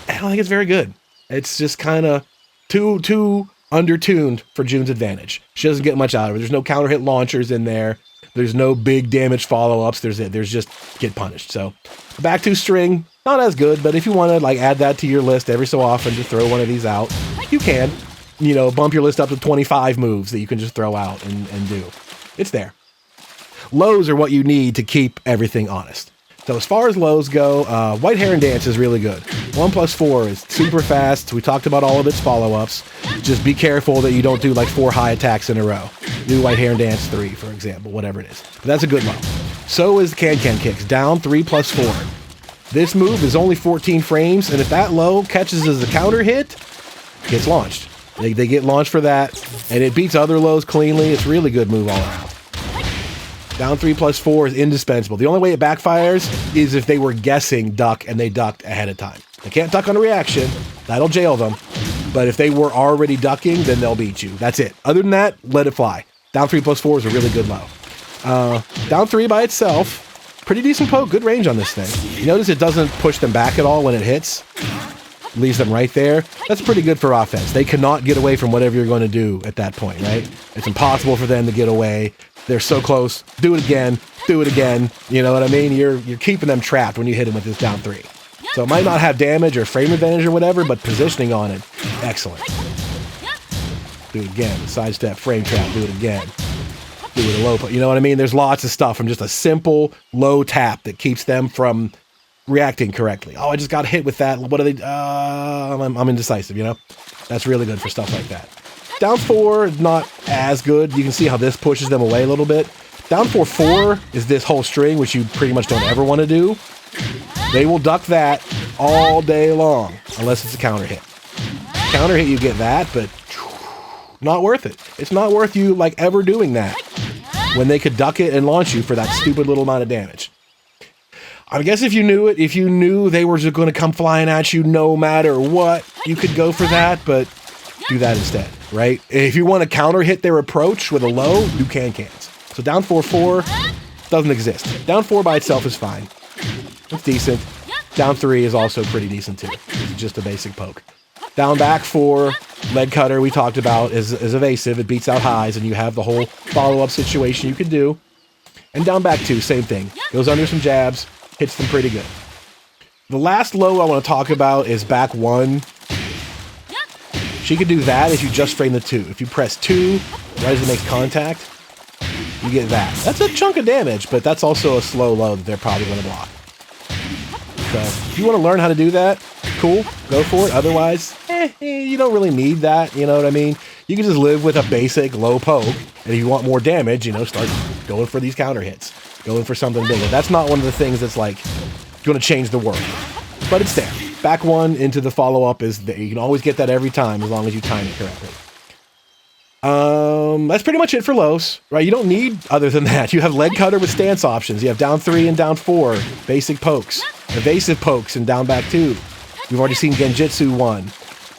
I don't think it's very good. It's just kind of too undertuned for Jun's advantage. She doesn't get much out of it. There's no counter hit launchers in there. There's no big damage follow-ups. There's just get punished. So back 2 string, not as good, but if you want to like add that to your list every so often to throw one of these out, you can. You know, bump your list up to 25 moves that you can just throw out and do. It's there. Lows are what you need to keep everything honest. So as far as lows go, White Heron Dance is really good. 1+4 is super fast. We talked about all of its follow-ups. Just be careful that you don't do like 4 high attacks in a row. Do White Heron Dance 3, for example, whatever it is. But that's a good low. So is Can-Can Kicks, down 3+4. This move is only 14 frames, and if that low catches as a counter hit, it gets launched. They get launched for that, and it beats other lows cleanly. It's a really good move all around. Down 3+4 is indispensable. The only way it backfires is if they were guessing duck and they ducked ahead of time. They can't duck on a reaction. That'll jail them. But if they were already ducking, then they'll beat you. That's it. Other than that, let it fly. Down 3+4 is a really good low. Down 3 by itself, pretty decent poke. Good range on this thing. You notice it doesn't push them back at all when it hits. Leaves them right there. That's pretty good for offense. They cannot get away from whatever you're going to do at that point, right? It's impossible for them to get away. They're so close. Do it again. Do it again. You know what I mean? You're keeping them trapped when you hit them with this down 3. So it might not have damage or frame advantage or whatever, but positioning on it, excellent. Do it again. Sidestep, frame trap. Do it again. Do it a low put. You know what I mean? There's lots of stuff from just a simple low tap that keeps them from reacting correctly. Oh, I just got hit with that. What are they? I'm indecisive, you know? That's really good for stuff like that. Down 4 is not as good. You can see how this pushes them away a little bit. Down 4 is this whole string, which you pretty much don't ever want to do. They will duck that all day long, unless it's a counter hit. Counter hit, you get that, but not worth it. It's not worth you like ever doing that when they could duck it and launch you for that stupid little amount of damage. I guess if you knew it, if you knew they were just going to come flying at you no matter what, you could go for that, but do that instead, right? If you want to counter hit their approach with a low, do can-cans. So down 4 doesn't exist. Down 4 by itself is fine. It's decent. Down 3 is also pretty decent too. It's just a basic poke. Down back 4, leg cutter we talked about is evasive. It beats out highs and you have the whole follow-up situation you could do. And down back 2, same thing. Goes under some jabs, hits them pretty good. The last low I want to talk about is back 1. She could do that if you just frame the 2. If you press 2, right as it makes contact, you get that. That's a chunk of damage, but that's also a slow low that they're probably going to block. So if you want to learn how to do that, cool, go for it. Otherwise, you don't really need that, you know what I mean? You can just live with a basic low poke, and if you want more damage, you know, start going for these counter hits, going for something bigger. That's not one of the things that's like going to change the world, but it's there. Back 1 into the follow-up is there. You can always get that every time as long as you time it correctly. That's pretty much it for lows, right? You don't need other than that. You have leg cutter with stance options. You have down 3 and down 4, basic pokes, evasive pokes, and down back 2. You've already seen Genjitsu 1.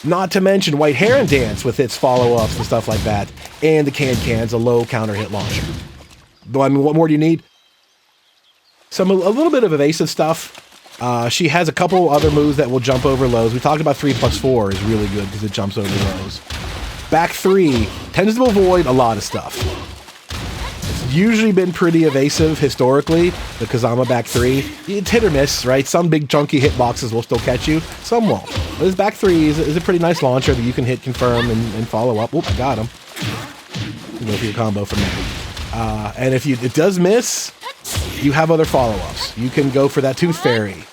Not to mention White Heron Dance with its follow-ups and stuff like that, and the can-cans, a low counter hit launcher. I mean, what more do you need? A little bit of evasive stuff. She has a couple other moves that will jump over lows. We talked about 3+4 is really good because it jumps over lows. Back 3 tends to avoid a lot of stuff. It's usually been pretty evasive historically, the Kazama back 3. It's hit or miss, right? Some big chunky hitboxes will still catch you, some won't. But this back 3 is a pretty nice launcher that you can hit confirm and follow up. Oop, I got him. You go for your combo from there. And if it does miss, you have other follow-ups. You can go for that Tooth Fairy.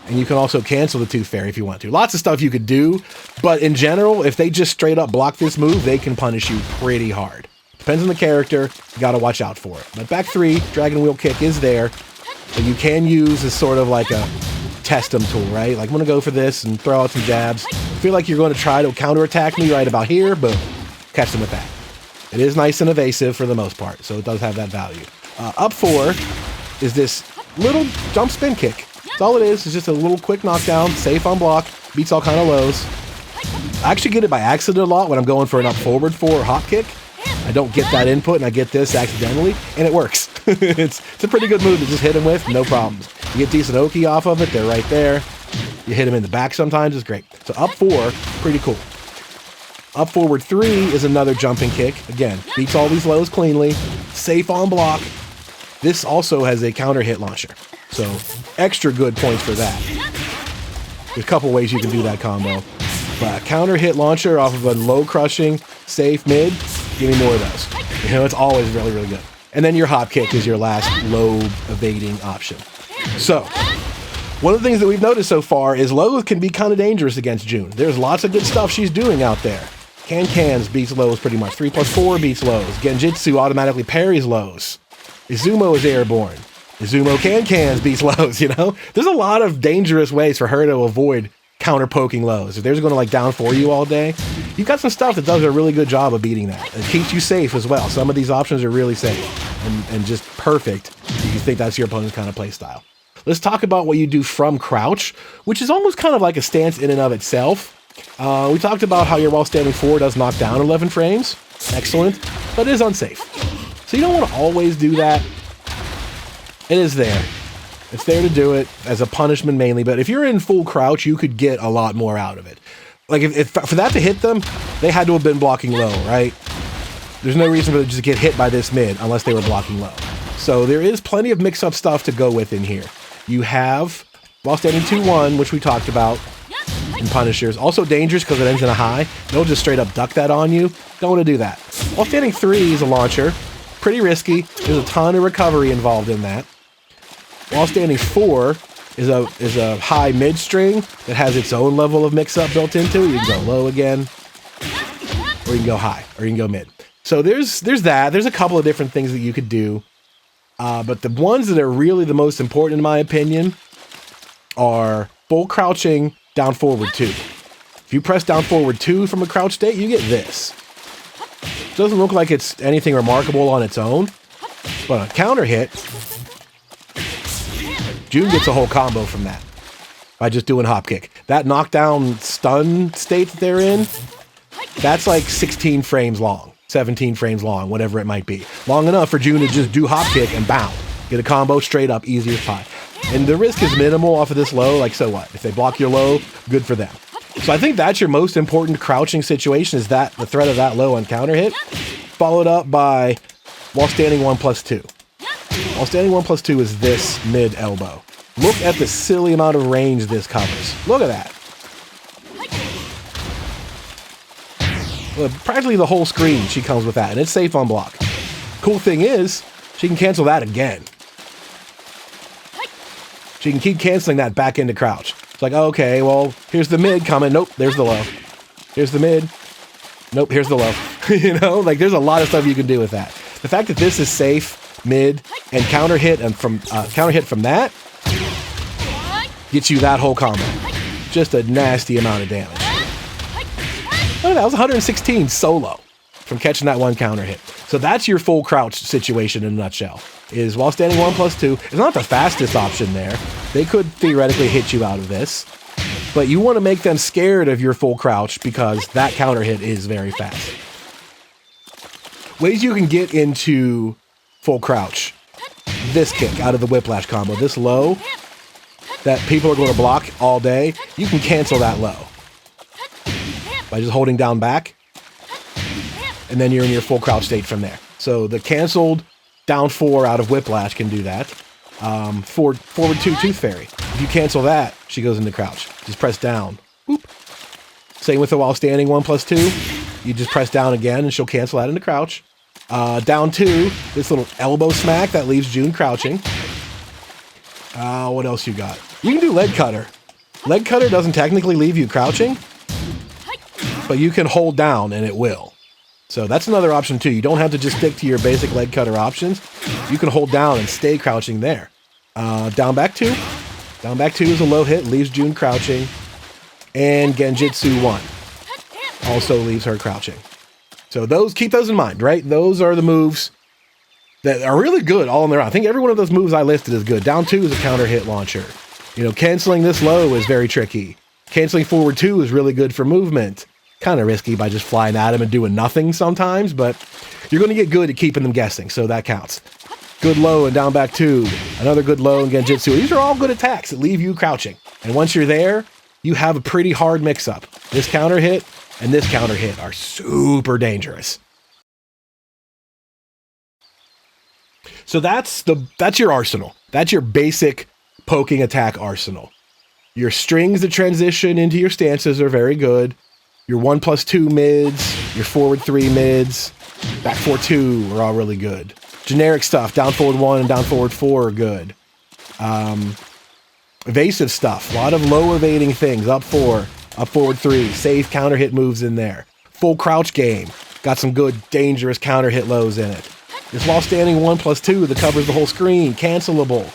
And you can also cancel the Tooth Fairy if you want to. Lots of stuff you could do, but in general, if they just straight up block this move, they can punish you pretty hard. Depends on the character, you gotta watch out for it. But back 3, Dragon Wheel Kick is there, but you can use as sort of like a test them tool, right? Like, I'm gonna go for this and throw out some jabs. Feel like you're going to try to counterattack me right about here, boom. Catch them with that. It is nice and evasive for the most part, so it does have that value. Up 4 is this little jump spin kick. That's all it is. It's just a little quick knockdown, safe on block, beats all kind of lows. I actually get it by accident a lot when I'm going for an up forward 4 hop kick. I don't get that input and I get this accidentally, and it works. It's a pretty good move to just hit him with, no problems. You get decent Oki off of it, they're right there. You hit him in the back sometimes, it's great. So up 4, pretty cool. Up forward 3 is another jumping kick. Again, beats all these lows cleanly, safe on block. This also has a counter hit launcher, so extra good points for that. There's a couple ways you can do that combo. But counter hit launcher off of a low crushing, safe mid, give me more of those. You know, it's always really, really good. And then your hop kick is your last low evading option. So, one of the things that we've noticed so far is lows can be kind of dangerous against Jun. There's lots of good stuff she's doing out there. Cans beats lows pretty much. 3+4 beats lows. Genjitsu automatically parries lows. Izumo is airborne. Izumo cans beats lows, you know? There's a lot of dangerous ways for her to avoid counter poking lows. If there's going to like down for you all day, you've got some stuff that does a really good job of beating that. It keeps you safe as well. Some of these options are really safe and just perfect if you think that's your opponent's kind of play style. Let's talk about what you do from crouch, which is almost kind of like a stance in and of itself. We talked about how your while standing 4 does knock down 11 frames. Excellent, but it is unsafe. So you don't want to always do that. It is there. It's there to do it as a punishment mainly, but if you're in full crouch, you could get a lot more out of it. Like if for that to hit them, they had to have been blocking low, right? There's no reason for them to just get hit by this mid unless they were blocking low. So there is plenty of mix-up stuff to go with in here. You have while standing 2-1, which we talked about in Punishers. Also dangerous because it ends in a high. They'll just straight up duck that on you. Don't want to do that. While standing 3 is a launcher. Pretty risky. There's a ton of recovery involved in that. While standing 4 is a high mid string that has its own level of mix-up built into it. You can go low again, or you can go high, or you can go mid. So there's that. There's a couple of different things that you could do. But the ones that are really the most important, in my opinion, are full crouching down forward 2. If you press down forward 2 from a crouch state, you get this. It doesn't look like it's anything remarkable on its own, but a counter hit, Jun gets a whole combo from that by just doing hop kick. That knockdown stun state that they're in, that's like 16 frames long, 17 frames long, whatever it might be. Long enough for Jun to just do hop kick and bound. Get a combo straight up, easy as pie. And the risk is minimal off of this low, like so what? If they block your low, good for them. So I think that's your most important crouching situation, is that the threat of that low on counter hit, followed up by while standing 1+2. While standing 1+2 is this mid elbow. Look at the silly amount of range this covers. Look at that. Well, practically the whole screen she comes with that, and it's safe on block. Cool thing is, she can cancel that again. She can keep canceling that back into crouch. It's like, okay, well, here's the mid coming. Nope, there's the low. Here's the mid. Nope, here's the low. You know, like there's a lot of stuff you can do with that. The fact that this is safe, mid, and counter hit from that gets you that whole combo. Just a nasty amount of damage. Oh, that was 116 solo from catching that one counter hit. So that's your full crouch situation in a nutshell. Is while standing 1+2. It's not the fastest option there. They could theoretically hit you out of this, but you want to make them scared of your full crouch because that counter hit is very fast. Ways you can get into full crouch. This kick out of the whiplash combo. This low that people are going to block all day, you can cancel that low by just holding down back, and then you're in your full crouch state from there. So the canceled down 4 out of whiplash can do that. Forward 2 tooth fairy. If you cancel that, she goes into crouch. Just press down. Boop. Same with the while standing 1+2. You just press down again and she'll cancel that into crouch. Down 2, this little elbow smack that leaves Jun crouching. What else you got? You can do leg cutter. Leg cutter doesn't technically leave you crouching, but you can hold down and it will. So that's another option too. You don't have to just stick to your basic leg cutter options. You can hold down and stay crouching there. Down back 2. Down back 2 is a low hit, leaves Jun crouching. And Genjitsu 1 also leaves her crouching. So keep those in mind, right? Those are the moves that are really good all on their own. I think every one of those moves I listed is good. Down 2 is a counter hit launcher. You know, canceling this low is very tricky. Canceling forward 2 is really good for movement. Kind of risky by just flying at them and doing nothing sometimes, but you're going to get good at keeping them guessing, so that counts. Good low and down back 2. Another good low in Genjitsu. These are all good attacks that leave you crouching. And once you're there, you have a pretty hard mix-up. This counter hit and this counter hit are super dangerous. So that's your arsenal. That's your basic poking attack arsenal. Your strings that transition into your stances are very good. Your 1+2 mids, your forward 3 mids, back 4-2 are all really good. Generic stuff, down forward 1 and down forward 4 are good. Evasive stuff, a lot of low evading things, up 4, up forward 3, safe counter hit moves in there. Full crouch game, got some good dangerous counter hit lows in it. This while standing 1+2 that covers the whole screen, cancelable.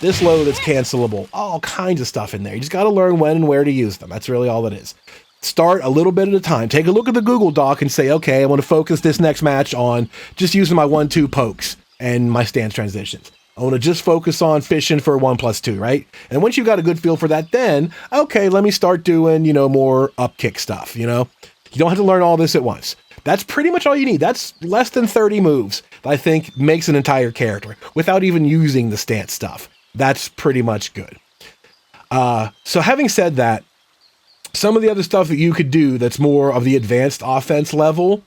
This low that's cancelable, all kinds of stuff in there. You just got to learn when and where to use them. That's really all it is. Start a little bit at a time. Take a look at the Google Doc and say, okay, I want to focus this next match on just using my 1-2 pokes and my stance transitions. I want to just focus on fishing for 1+2, right? And once you've got a good feel for that, then, okay, let me start doing, more up kick stuff, You don't have to learn all this at once. That's pretty much all you need. That's less than 30 moves that I think makes an entire character without even using the stance stuff. That's pretty much good. So having said that, some of the other stuff that you could do that's more of the advanced offense level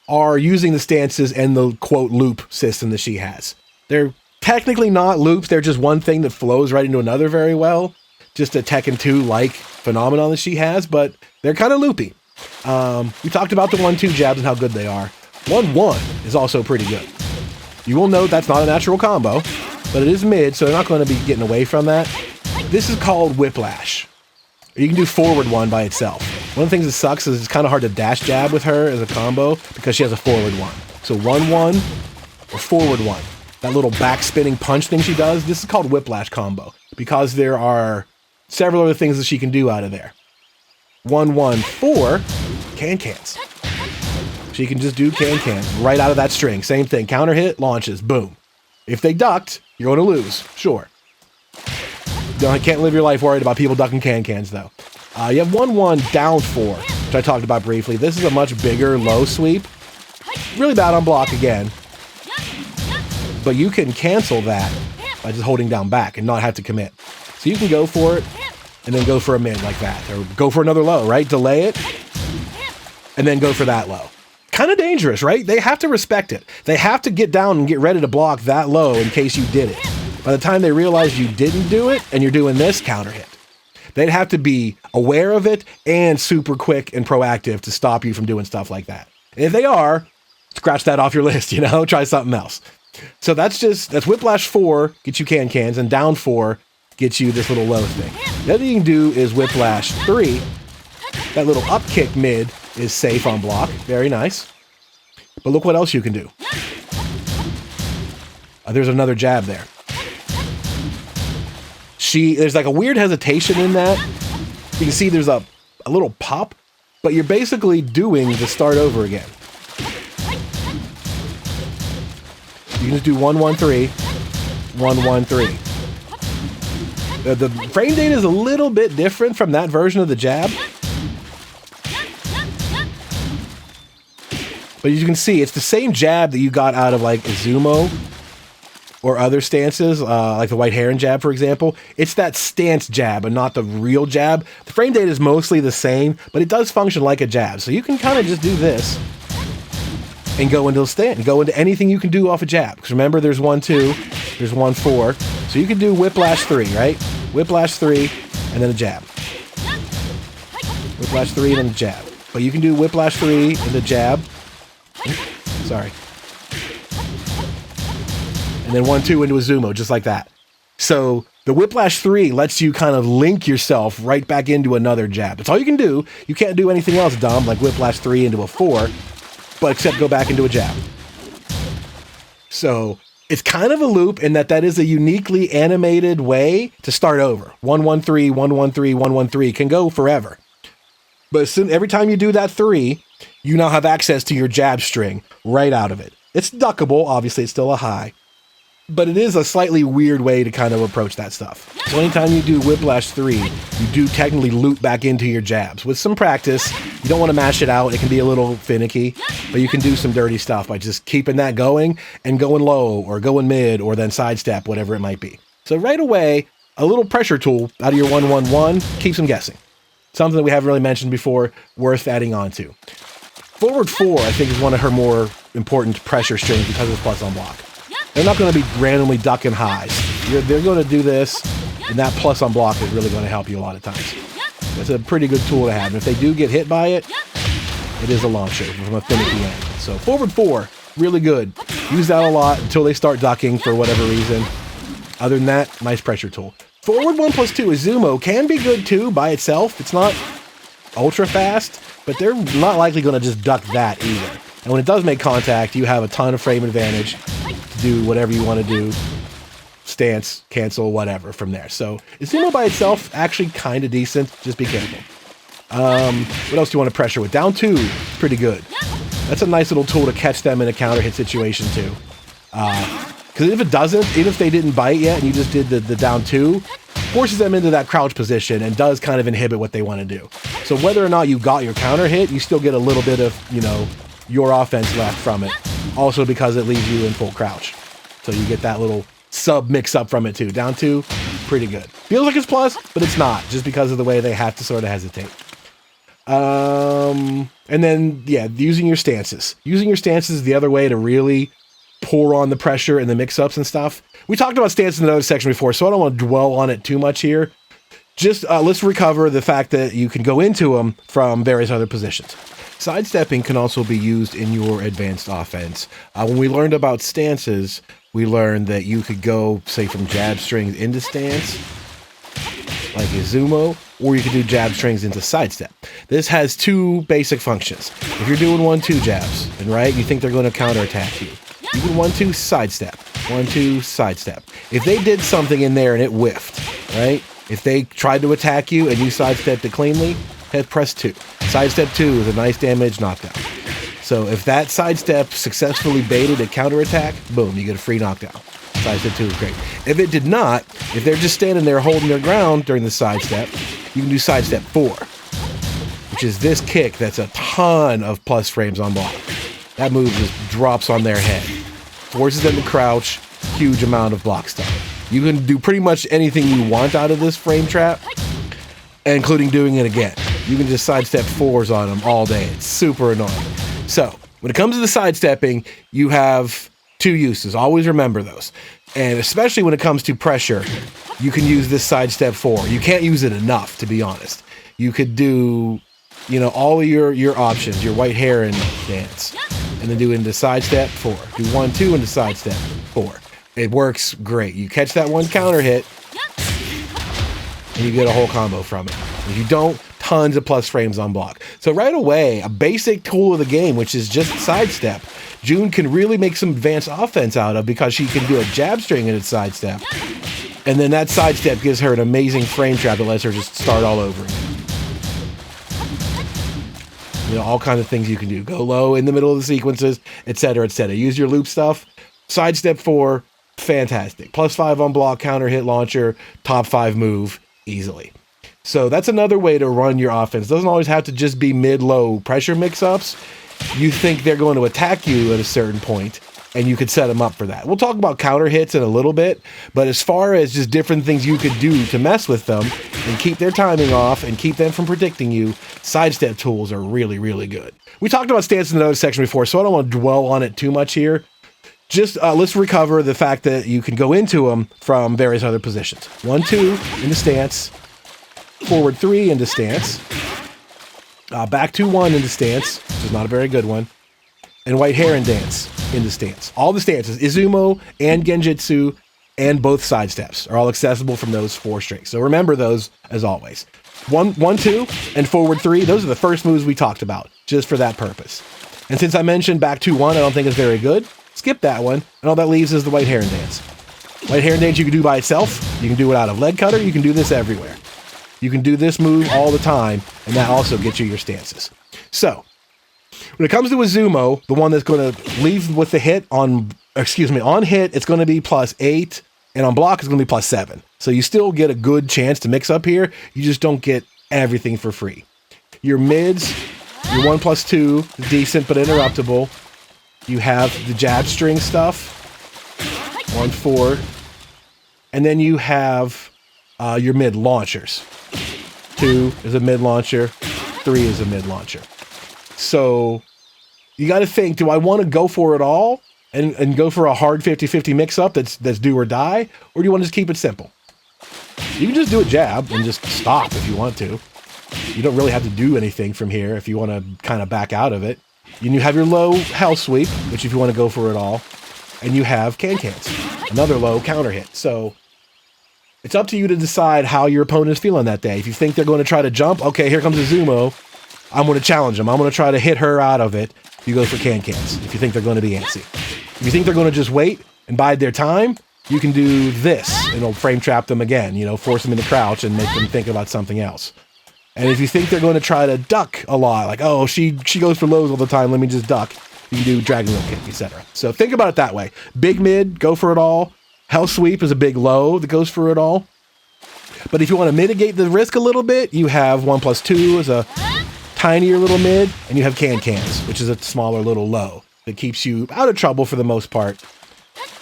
are using the stances and the, quote, loop system that she has. They're technically not loops. They're just one thing that flows right into another very well. Just a Tekken 2-like phenomenon that she has, but they're kind of loopy. We talked about the 1-2 jabs and how good they are. 1-1 is also pretty good. You will note that's not a natural combo, but it is mid, so they're not going to be getting away from that. This is called Whiplash. You can do forward 1 by itself. One of the things that sucks is it's kind of hard to dash jab with her as a combo because she has a forward 1. So 1-1 or forward 1. That little back spinning punch thing she does, this is called Whiplash combo because there are several other things that she can do out of there. 1-1-4 can-cans. She can just do can-cans right out of that string. Same thing. Counter hit, launches, boom. If they ducked, you're going to lose. Sure. You can't live your life worried about people ducking can-cans, though. You have 1-1 down 4, which I talked about briefly. This is a much bigger low sweep. Really bad on block again. But you can cancel that by just holding down back and not have to commit. So you can go for it and then go for a mid like that. Or go for another low, right? Delay it and then go for that low. Kind of dangerous, right? They have to respect it. They have to get down and get ready to block that low in case you did it. By the time they realize you didn't do it and you're doing this counter hit, they'd have to be aware of it and super quick and proactive to stop you from doing stuff like that. And if they are, scratch that off your list, try something else. So that's Whiplash 4, get you can-cans, and down 4 gets you this little low thing. The other thing you can do is Whiplash 3. That little up kick mid is safe on block. Very nice. But look what else you can do. There's another jab there. There's like a weird hesitation in that. You can see there's a little pop, but you're basically doing the start over again. You can just do 1-1-3, 1-1-3. The frame data is a little bit different from that version of the jab. But as you can see, it's the same jab that you got out of like Izumo or other stances, like the White Heron jab, for example, it's that stance jab and not the real jab. The frame data is mostly the same, but it does function like a jab. So you can kind of just do this and go into the stand, go into anything you can do off a jab. Because remember, there's 1-2, there's 1-4. So you can do Whiplash 3, right? Whiplash 3, and then a jab. Whiplash 3 and then a jab. But you can do Whiplash 3 and the jab. Sorry. And then 1-2 into Izumo, just like that. So the Whiplash 3 lets you kind of link yourself right back into another jab. That's all you can do. You can't do anything else dumb, like Whiplash 3 into a 4, but except go back into a jab. So it's kind of a loop in that is a uniquely animated way to start over. 1-1-3, 1-1-3, 1-1-3 can go forever. But every time you do that 3, you now have access to your jab string right out of it. It's duckable. Obviously, it's still a high. But it is a slightly weird way to kind of approach that stuff. So anytime you do Whiplash 3, you do technically loop back into your jabs. With some practice, you don't want to mash it out. It can be a little finicky, but you can do some dirty stuff by just keeping that going and going low or going mid or then sidestep, whatever it might be. So right away, a little pressure tool out of your 1-1-1 keeps them guessing. Something that we haven't really mentioned before, worth adding on to. Forward 4, I think, is one of her more important pressure strings because of plus on block. They're not going to be randomly ducking highs. They're going to do this, and that plus on block is really going to help you a lot of times. It's a pretty good tool to have. And if they do get hit by it, it is a launcher from a finicky end. So forward 4, really good. Use that a lot until they start ducking for whatever reason. Other than that, nice pressure tool. Forward 1+2 Izumo can be good too by itself. It's not ultra fast, but they're not likely going to just duck that either. And when it does make contact, you have a ton of frame advantage to do whatever you want to do. Stance, cancel, whatever from there. So Izumo by itself, actually kind of decent. Just be careful. What else do you want to pressure with? Down 2, pretty good. That's a nice little tool to catch them in a counter hit situation too. Because if it doesn't, even if they didn't bite yet and you just did the down 2, forces them into that crouch position and does kind of inhibit what they want to do. So whether or not you got your counter hit, you still get a little bit of, your offense left from it. Also because it leaves you in full crouch. So you get that little sub mix up from it too. Down 2, pretty good. Feels like it's plus, but it's not, just because of the way they have to sort of hesitate. And then, using your stances. Using your stances is the other way to really pour on the pressure and the mix-ups and stuff. We talked about stances in another section before, so I don't want to dwell on it too much here. Just let's recover the fact that you can go into them from various other positions. Sidestepping can also be used in your advanced offense. When we learned about stances, we learned that you could go, say, from jab strings into stance, like Izumo, or you could do jab strings into sidestep. This has 2 basic functions. If you're doing 1-2 jabs, and you think they're going to counterattack you, you can 1-2 sidestep, 1-2 sidestep. If they did something in there and it whiffed, right? If they tried to attack you and you sidestepped it cleanly, hit press 2. Sidestep 2 is a nice damage knockdown. So if that sidestep successfully baited a counterattack, boom, you get a free knockdown. Sidestep 2 is great. If it did not, if they're just standing there holding their ground during the sidestep, you can do sidestep 4, which is this kick that's a ton of plus frames on block. That move just drops on their head. Forces them to crouch, huge amount of block stuff. You can do pretty much anything you want out of this frame trap, including doing it again. You can just sidestep 4s on them all day. It's super annoying. So, when it comes to the sidestepping, you have 2 uses. Always remember those. And especially when it comes to pressure, you can use this sidestep 4. You can't use it enough, to be honest. You could do, all of your options, your White Heron Dance, and then do into sidestep 4. Do 1-2 into sidestep 4. It works great. You catch that one counter hit, and you get a whole combo from it. If you don't, tons of plus frames on block. So right away, a basic tool of the game, which is just sidestep, Jun can really make some advanced offense out of because she can do a jab string in its sidestep. And then that sidestep gives her an amazing frame trap that lets her just start all over again. All kinds of things you can do. Go low in the middle of the sequences, etc., etc. Use your loop stuff. Sidestep 4, fantastic. +5 on block, counter hit launcher, top 5 move, easily. So that's another way to run your offense. It doesn't always have to just be mid-low pressure mix-ups. You think they're going to attack you at a certain point, and you could set them up for that. We'll talk about counter hits in a little bit, but as far as just different things you could do to mess with them and keep their timing off and keep them from predicting you, sidestep tools are really, really good. We talked about stance in another section before, so I don't want to dwell on it too much here. Just let's recover the fact that you can go into them from various other positions. 1, 2 into stance, forward 3 into stance, back 2, 1 into stance, which is not a very good one, and White Heron Dance into stance. All the stances, Izumo and Genjitsu and both sidesteps are all accessible from those 4 strings. So remember those as always. 1, 2, and forward 3, those are the first moves we talked about, just for that purpose. And since I mentioned back 2, 1, I don't think is very good, skip that one, and all that leaves is the White Heron Dance. White Heron Dance you can do by itself, you can do it out of leg cutter, you can do this everywhere. You can do this move all the time, and that also gets you your stances. So, when it comes to Izumo, the one that's going to leave with the hit on hit, it's going to be +8, and on block, it's going to be +7. So you still get a good chance to mix up here, you just don't get everything for free. Your mids, your 1+2, is decent but interruptible. You have the jab string stuff, 1, 4, and then you have your mid launchers. 2 is a mid launcher, 3 is a mid launcher. So you got to think, do I want to go for it all and go for a hard 50-50 mix-up that's do or die, or do you want to just keep it simple? You can just do a jab and just stop if you want to. You don't really have to do anything from here if you want to kind of back out of it. And you have your low hell sweep, which if you want to go for it all, and you have can-cans, another low counter hit. So it's up to you to decide how your opponent is feeling that day. If you think they're going to try to jump, okay, here comes Izumo. I'm going to challenge them. I'm going to try to hit her out of it. You go for can-cans if you think they're going to be antsy. If you think they're going to just wait and bide their time, you can do this, and it'll frame trap them again, force them into crouch and make them think about something else. And if you think they're going to try to duck a lot, like, oh, she goes for lows all the time, let me just duck, you can do dragon wheel kick, etc. So think about it that way. Big mid, go for it all. Hell sweep is a big low that goes for it all. But if you want to mitigate the risk a little bit, you have 1+2 as a tinier little mid, and you have can-cans, which is a smaller little low that keeps you out of trouble for the most part,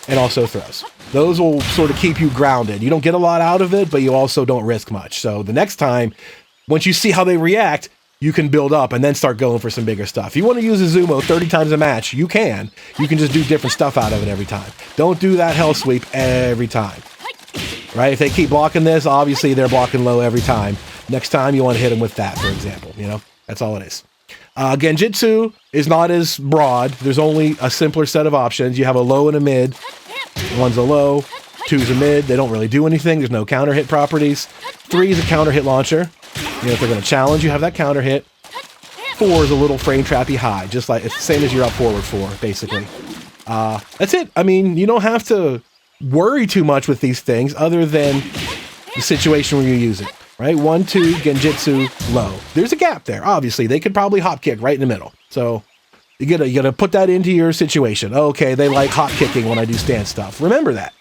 and also throws. Those will sort of keep you grounded. You don't get a lot out of it, but you also don't risk much. So the next time, once you see how they react, you can build up and then start going for some bigger stuff. If you want to use Izumo 30 times a match, you can. You can just do different stuff out of it every time. Don't do that hell sweep every time. Right? If they keep blocking this, obviously they're blocking low every time. Next time you want to hit them with that, for example. That's all it is. Genjitsu is not as broad. There's only a simpler set of options. You have a low and a mid. One's a low, two's a mid. They don't really do anything. There's no counter hit properties. 3 is a counter hit launcher. If they're going to challenge, you have that counter hit. 4 is a little frame trappy high, just like it's the same as your up forward 4, basically. That's it. I mean, you don't have to worry too much with these things other than the situation where you use it. Right? 1, 2, Genjitsu, low. There's a gap there. Obviously, they could probably hop kick right in the middle. So you gotta put that into your situation. Okay, they like hop kicking when I do stance stuff. Remember that.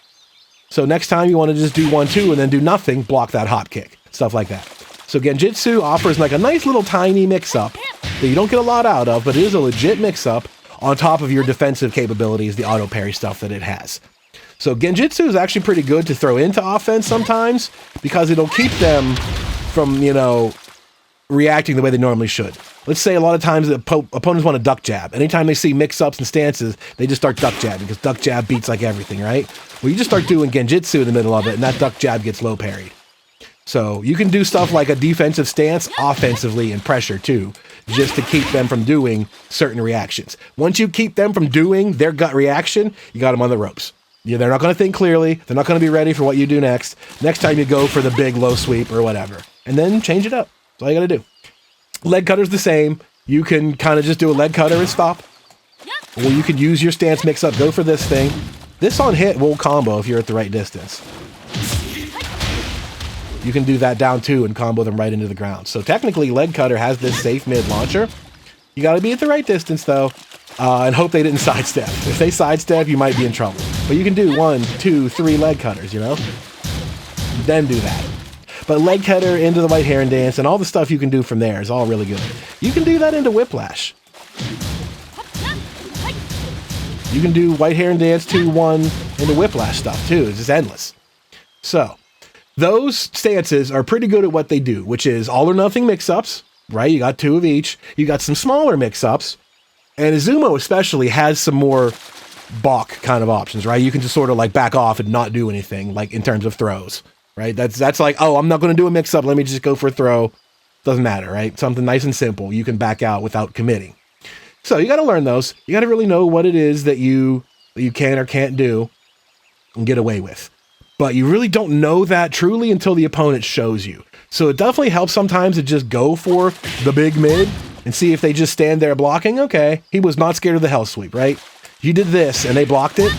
So next time you want to just do 1, 2 and then do nothing, block that hop kick. Stuff like that. So Genjitsu offers like a nice little tiny mix-up that you don't get a lot out of, but it is a legit mix-up on top of your defensive capabilities, the auto parry stuff that it has. So Genjitsu is actually pretty good to throw into offense sometimes because it'll keep them from, reacting the way they normally should. Let's say a lot of times the opponents want to duck jab. Anytime they see mix-ups and stances, they just start duck jab because duck jab beats like everything, right? Well, you just start doing Genjitsu in the middle of it, and that duck jab gets low parried. So you can do stuff like a defensive stance offensively and pressure too, just to keep them from doing certain reactions. Once you keep them from doing their gut reaction, you got them on the ropes. They're not going to think clearly. They're not going to be ready for what you do next. Next time you go for the big low sweep or whatever. And then change it up. That's all you got to do. Leg cutter's the same. You can kind of just do a leg cutter and stop. Or you can use your stance mix up. Go for this thing. This on hit will combo if you're at the right distance. You can do that down too and combo them right into the ground. So technically leg cutter has this safe mid launcher. You got to be at the right distance though. And hope they didn't sidestep. If they sidestep, you might be in trouble. But you can do 1, 2, 3 leg cutters, Then do that. But leg cutter into the White Heron Dance and all the stuff you can do from there is all really good. You can do that into Whiplash. You can do White Heron Dance 2-1 and the Whiplash stuff too. It's just endless. So those stances are pretty good at what they do, which is all or nothing mix-ups, right? You got 2 of each. You got some smaller mix-ups. And Izumo especially has some more balk kind of options, right? You can just sort of like back off and not do anything, like in terms of throws, right? That's like, oh, I'm not going to do a mix-up. Let me just go for a throw. Doesn't matter, right? Something nice and simple. You can back out without committing. So you got to learn those. You got to really know what it is that you can or can't do and get away with. But you really don't know that truly until the opponent shows you. So it definitely helps sometimes to just go for the big mid and see if they just stand there blocking. Okay, he was not scared of the hell sweep, right? You did this and they blocked it.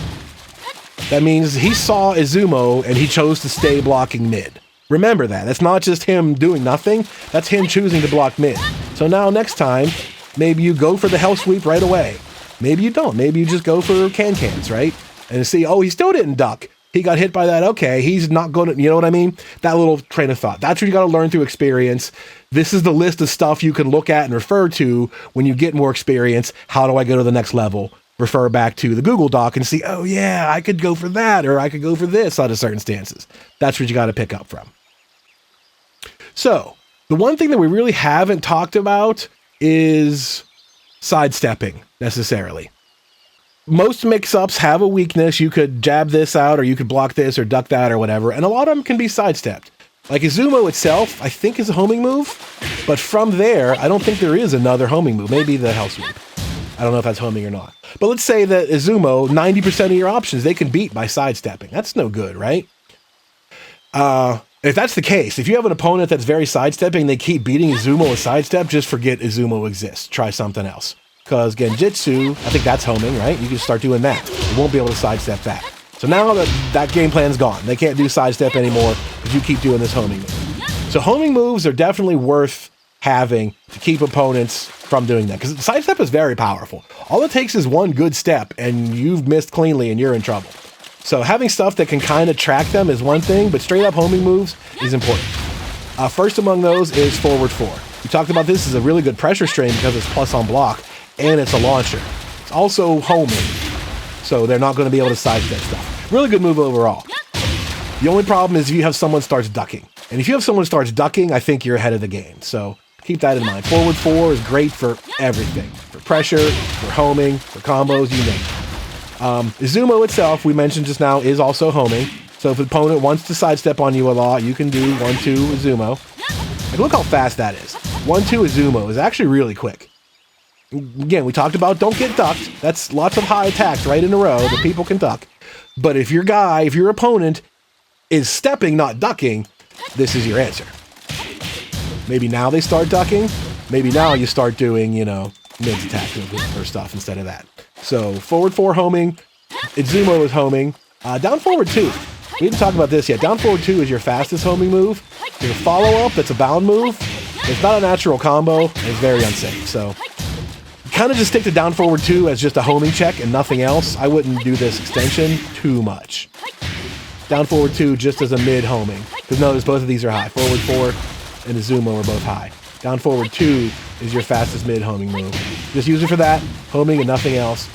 That means he saw Izumo and he chose to stay blocking mid. Remember that. That's not just him doing nothing. That's him choosing to block mid. So now next time, maybe you go for the hell sweep right away. Maybe you don't. Maybe you just go for can-cans, right? And see, oh, he still didn't duck. He got hit by that. Okay, he's not going to, you know what I mean? That little train of thought. That's what you got to learn through experience. This is the list of stuff you can look at and refer to when you get more experience. How do I go to the next level? Refer back to the Google Doc and see, oh yeah, I could go for that, or I could go for this out of certain stances. That's what you got to pick up from. So the one thing that we really haven't talked about is sidestepping necessarily. Most mix-ups have a weakness. You could jab this out, or you could block this, or duck that, or whatever. And a lot of them can be sidestepped. Like Izumo itself, I think is a homing move. But from there, I don't think there is another homing move. Maybe the hell sweep. I don't know if that's homing or not. But let's say that Izumo, 90% of your options, they can beat by sidestepping. That's no good, right? If that's the case, if you have an opponent that's very sidestepping, they keep beating Izumo with sidestep, just forget Izumo exists. Try something else. Because Genjitsu, I think that's homing, right? You can start doing that. You won't be able to sidestep that. So now that game plan's gone. They can't do sidestep anymore because you keep doing this homing move. So homing moves are definitely worth having to keep opponents from doing that. Because sidestep is very powerful. All it takes is one good step and you've missed cleanly and you're in trouble. So having stuff that can kind of track them is one thing, but straight up homing moves is important. First among those is forward 4. We talked about this as a really good pressure strain because it's plus on block. And it's a launcher. It's also homing, so they're not going to be able to sidestep stuff. Really good move overall. The only problem is if you have someone starts ducking. And if you have someone starts ducking, I think you're ahead of the game. So keep that in mind. Forward 4 is great for everything. For pressure, for homing, for combos, you name it. Izumo itself, we mentioned just now, is also homing. So if the opponent wants to sidestep on you a lot, you can do 1-2 Izumo. Like, look how fast that is. 1-2 Izumo is actually really quick. Again, we talked about don't get ducked. That's lots of high attacks right in a row that people can duck. But if your opponent is stepping, not ducking, this is your answer. Maybe now they start ducking. Maybe now you start doing, mid attack or stuff instead of that. So forward 4 homing. Izumo is homing. Down forward 2. We didn't talk about this yet. Down forward 2 is your fastest homing move. There's a follow-up that's a bound move. It's not a natural combo. And it's very unsafe. So kind of just stick to down forward 2 as just a homing check and nothing else. I wouldn't do this extension too much. Down forward 2 just as a mid homing. Because notice both of these are high. Forward 4 and Izumo are both high. Down forward 2 is your fastest mid homing move. Just use it for that, homing and nothing else.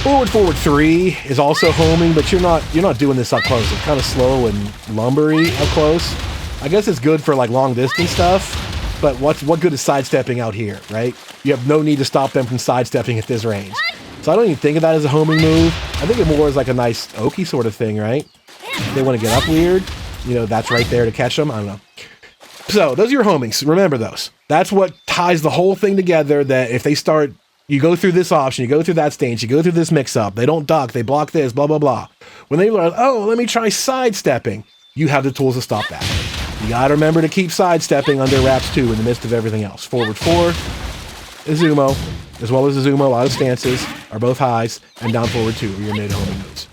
Forward 3 is also homing, but you're not doing this up close. It's kind of slow and lumbery up close. I guess it's good for like long distance stuff. But what good is sidestepping out here, right? You have no need to stop them from sidestepping at this range. So I don't even think of that as a homing move. I think it more is like a nice Oki sort of thing, right? If they want to get up weird, that's right there to catch them. I don't know. So those are your homings. Remember those. That's what ties the whole thing together, that if they start, you go through this option, you go through that stage, you go through this mix-up, they don't duck, they block this, blah, blah, blah. When they learn, oh, let me try sidestepping, you have the tools to stop that. You gotta remember to keep sidestepping under wraps too in the midst of everything else. Forward 4, Izumo, as well as Izumo, a lot of stances are both highs, and down forward 2 are your mid homing moves.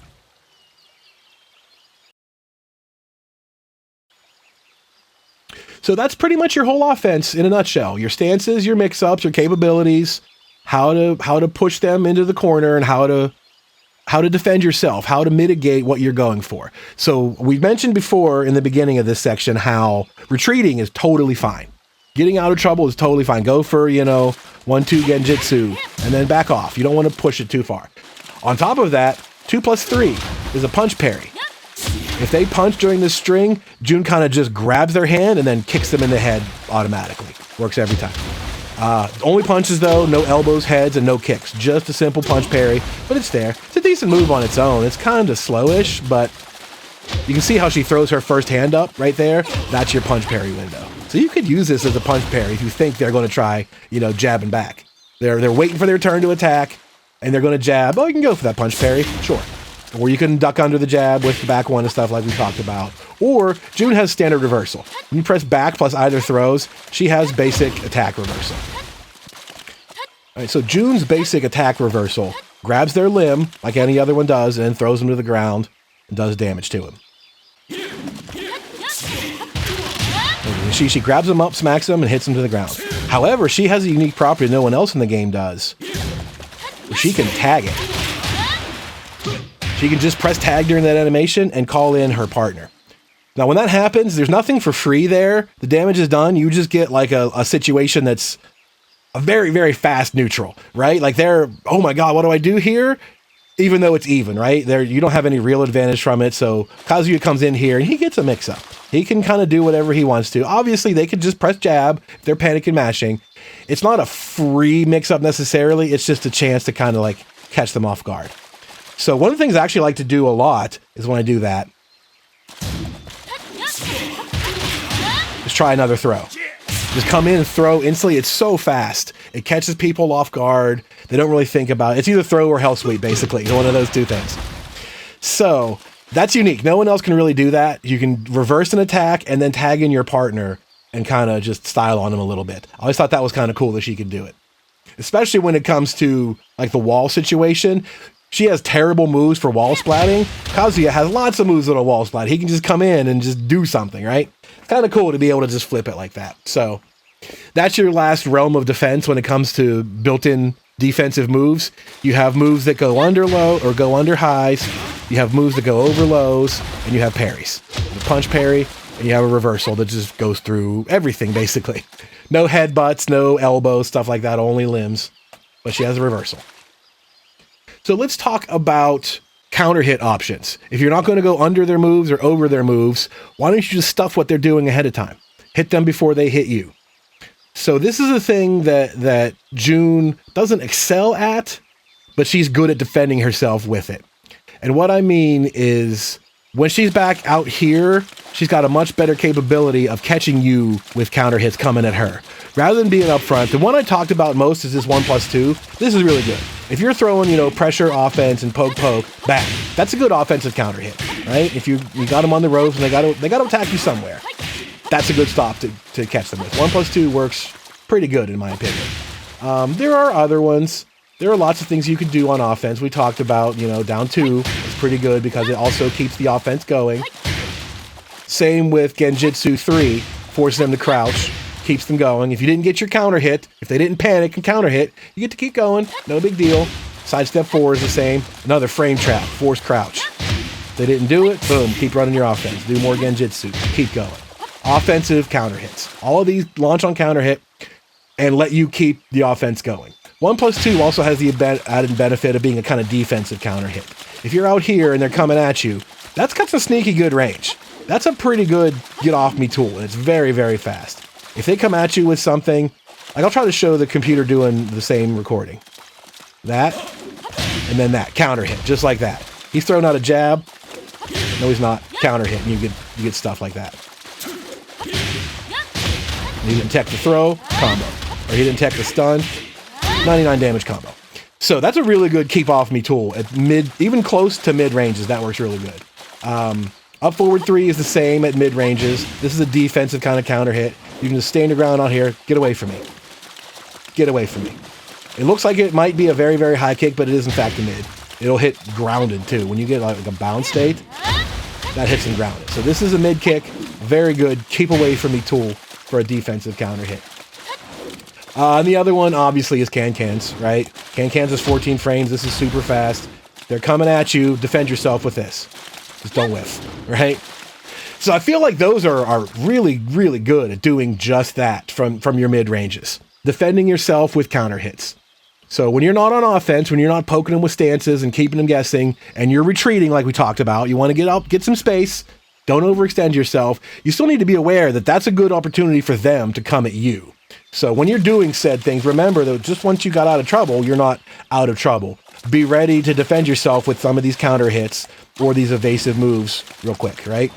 So that's pretty much your whole offense in a nutshell. Your stances, your mix-ups, your capabilities, how to push them into the corner, and how to defend yourself, how to mitigate what you're going for. So we've mentioned before in the beginning of this section how retreating is totally fine. Getting out of trouble is totally fine. Go for, 1-2 Genjitsu and then back off. You don't want to push it too far. On top of that, 2+3 is a punch parry. If they punch during this string, Jun kind of just grabs their hand and then kicks them in the head automatically. Works every time. Only punches though, no elbows, heads, and no kicks. Just a simple punch parry, but it's there. It's a decent move on its own. It's kind of slowish, but you can see how she throws her first hand up right there. That's your punch parry window. So you could use this as a punch parry if you think they're going to try, jabbing back. They're waiting for their turn to attack, and they're going to jab. Oh, you can go for that punch parry, sure. Or you can duck under the jab with the back one and stuff like we talked about. Or Jun has standard reversal. When you press back plus either throws, she has basic attack reversal. All right, so Jun's basic attack reversal grabs their limb, like any other one does, and then throws them to the ground and does damage to him. She grabs him up, smacks him, and hits him to the ground. However, she has a unique property no one else in the game does. She can tag it. She can just press tag during that animation and call in her partner. Now, when that happens, there's nothing for free there. The damage is done. You just get like a situation that's a very, very fast neutral, right? Like oh my God, what do I do here? Even though it's even, right? You don't have any real advantage from it. So Kazuya comes in here and he gets a mix-up. He can kind of do whatever he wants to. Obviously, they could just press jab if they're panicking mashing. It's not a free mix-up necessarily. It's just a chance to kind of like catch them off guard. So one of the things I actually like to do a lot is when I do that, just try another throw. Just come in and throw instantly. It's so fast. It catches people off guard. They don't really think about it. It's either throw or hell sweep, basically. One of those two things. So that's unique. No one else can really do that. You can reverse an attack and then tag in your partner and kind of just style on them a little bit. I always thought that was kind of cool that she could do it. Especially when it comes to like the wall situation. She has terrible moves for wall splatting. Kazuya has lots of moves on a wall splat. He can just come in and just do something, right? It's kind of cool to be able to just flip it like that. So that's your last realm of defense when it comes to built-in defensive moves. You have moves that go under low or go under highs. You have moves that go over lows, and you have parries. You punch parry, and you have a reversal that just goes through everything, basically. No headbutts, no elbows, stuff like that, only limbs. But she has a reversal. So let's talk about counter hit options. If you're not going to go under their moves or over their moves, why don't you just stuff what they're doing ahead of time? Hit them before they hit you. So this is a thing that Jun doesn't excel at, but she's good at defending herself with it. And what I mean is when she's back out here, she's got a much better capability of catching you with counter hits coming at her. Rather than being up front, the one I talked about most is this 1+2. This is really good. If you're throwing, pressure offense and poke, bang, that's a good offensive counter hit, right? If you got them on the ropes and they got to attack you somewhere, that's a good stop to catch them with. 1+2 works pretty good in my opinion. There are other ones. There are lots of things you could do on offense. We talked about, down 2 is pretty good because it also keeps the offense going. Same with Genjitsu 3, forces them to crouch, keeps them going. If you didn't get your counter hit, if they didn't panic and counter hit, you get to keep going. No big deal. Sidestep 4 is the same. Another frame trap, force crouch. If they didn't do it, boom, keep running your offense. Do more Genjitsu, keep going. Offensive counter hits. All of these launch on counter hit and let you keep the offense going. 1+2 also has the added benefit of being a kind of defensive counter hit. If you're out here and they're coming at you, that's got some sneaky good range. That's a pretty good get off me tool, and it's very, very fast. If they come at you with something, like I'll try to show the computer doing the same recording. That, and then that, counter hit, just like that. He's throwing out a jab. No, he's not. Counter hit, and you get stuff like that. He didn't tech the throw, combo. Or he didn't tech the stun, 99 damage combo. So that's a really good keep off me tool at even close to mid ranges. That works really good. Up forward 3 is the same at mid ranges. This is a defensive kind of counter hit. You can just stand your ground on here. Get away from me. Get away from me. It looks like it might be a very, very high kick, but it is in fact a mid. It'll hit grounded too. When you get like a bound state, that hits and grounded. So this is a mid kick. Very good keep away from me tool for a defensive counter hit. And the other one obviously is can-cans, right? Can-cans is 14 frames. This is super fast. They're coming at you. Defend yourself with this. Just don't whiff, right? So I feel like those are really, really good at doing just that from your mid ranges. Defending yourself with counter hits. So when you're not on offense, when you're not poking them with stances and keeping them guessing, and you're retreating like we talked about, you want to get up, get some space, don't overextend yourself. You still need to be aware that that's a good opportunity for them to come at you. So when you're doing said things, remember that just once you got out of trouble, you're not out of trouble. Be ready to defend yourself with some of these counter hits or these evasive moves real quick, right?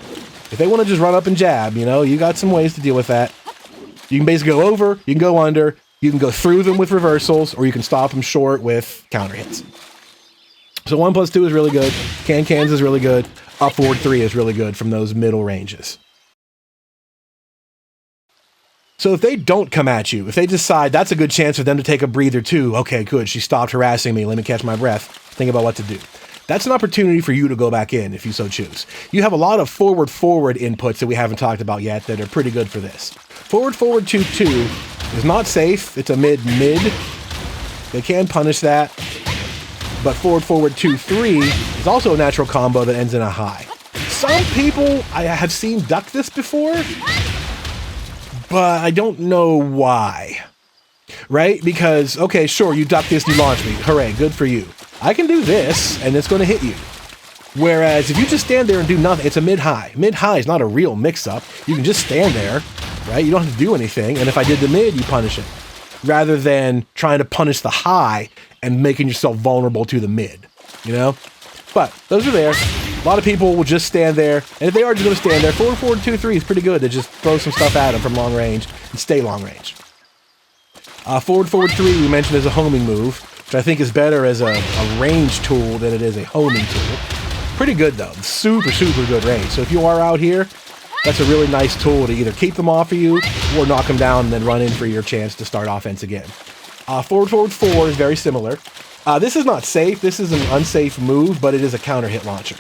If they want to just run up and jab, you know, you got some ways to deal with that. You can basically go over, you can go under, you can go through them with reversals, or you can stop them short with counter hits. So 1+2 is really good. Cans is really good. Up forward 3 is really good from those middle ranges. So if they don't come at you, if they decide that's a good chance for them to take a breather too, okay, good, she stopped harassing me, let me catch my breath, think about what to do. That's an opportunity for you to go back in if you so choose. You have a lot of forward inputs that we haven't talked about yet that are pretty good for this. Forward 2-2 is not safe, it's a mid-mid. They can punish that. But forward 2-3 is also a natural combo that ends in a high. Some people I have seen duck this before, but I don't know why, right? Because, okay, sure, you duck this, you launch me. Hooray, good for you. I can do this, and it's going to hit you. Whereas if you just stand there and do nothing, it's a mid-high. Mid-high is not a real mix-up. You can just stand there, right? You don't have to do anything, and if I did the mid, you punish it. Rather than trying to punish the high and making yourself vulnerable to the mid, you know? But those are there. A lot of people will just stand there, and if they are just going to stand there, forward 2-3 is pretty good to just throw some stuff at them from long range and stay long range. Forward 3 we mentioned as a homing move, which I think is better as a range tool than it is a homing tool. Pretty good though, super good range. So if you are out here, that's a really nice tool to either keep them off of you or knock them down and then run in for your chance to start offense again. Forward 4 is very similar. This is not safe, this is an unsafe move, but it is a counter hit launcher.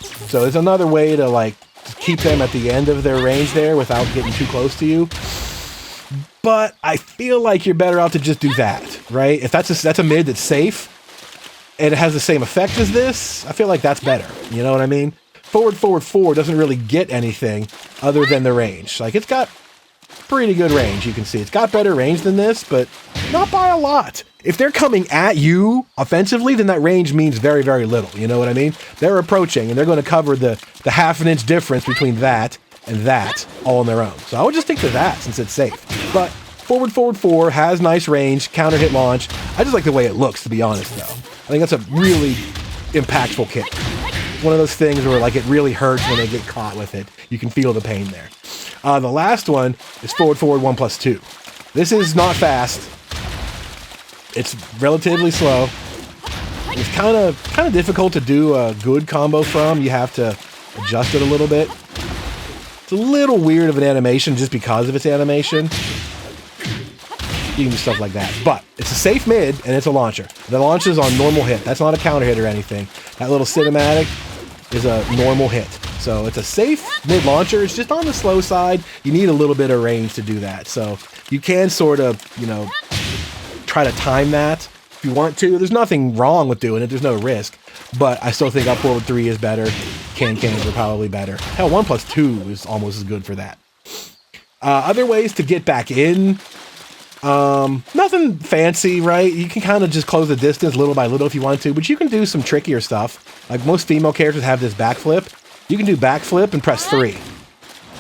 So it's another way to like keep them at the end of their range there without getting too close to you. But I feel like you're better off to just do that, right? If that's a mid that's safe and it has the same effect as this, I feel like that's better. You know what I mean? Forward 4 doesn't really get anything other than the range. Like, it's got pretty good range, you can see. It's got better range than this, but not by a lot. If they're coming at you offensively, then that range means very, very little. You know what I mean? They're approaching, and they're going to cover the half an inch difference between that and that all on their own. So I would just stick to that since it's safe. But forward 4 has nice range, counter hit launch. I just like the way it looks, to be honest, though. I think that's a really impactful kick. One of those things where like it really hurts when they get caught with it. You can feel the pain there. The last one is forward 1+2. This is not fast. It's relatively slow. It's kind of difficult to do a good combo from. You have to adjust it a little bit. It's a little weird of an animation just because of its animation. You can do stuff like that. But it's a safe mid, and it's a launcher. The launch is on normal hit. That's not a counter hit or anything. That little cinematic is a normal hit. So it's a safe mid launcher. It's just on the slow side. You need a little bit of range to do that. So you can sort of, you know, try to time that if you want to. There's nothing wrong with doing it. There's no risk. But I still think up forward 3 is better. Cans are probably better. Hell, 1+2 is almost as good for that. Other ways to get back in. Nothing fancy, right? You can kind of just close the distance little by little if you want to, but you can do some trickier stuff. Like most female characters have this backflip. You can do backflip and press 3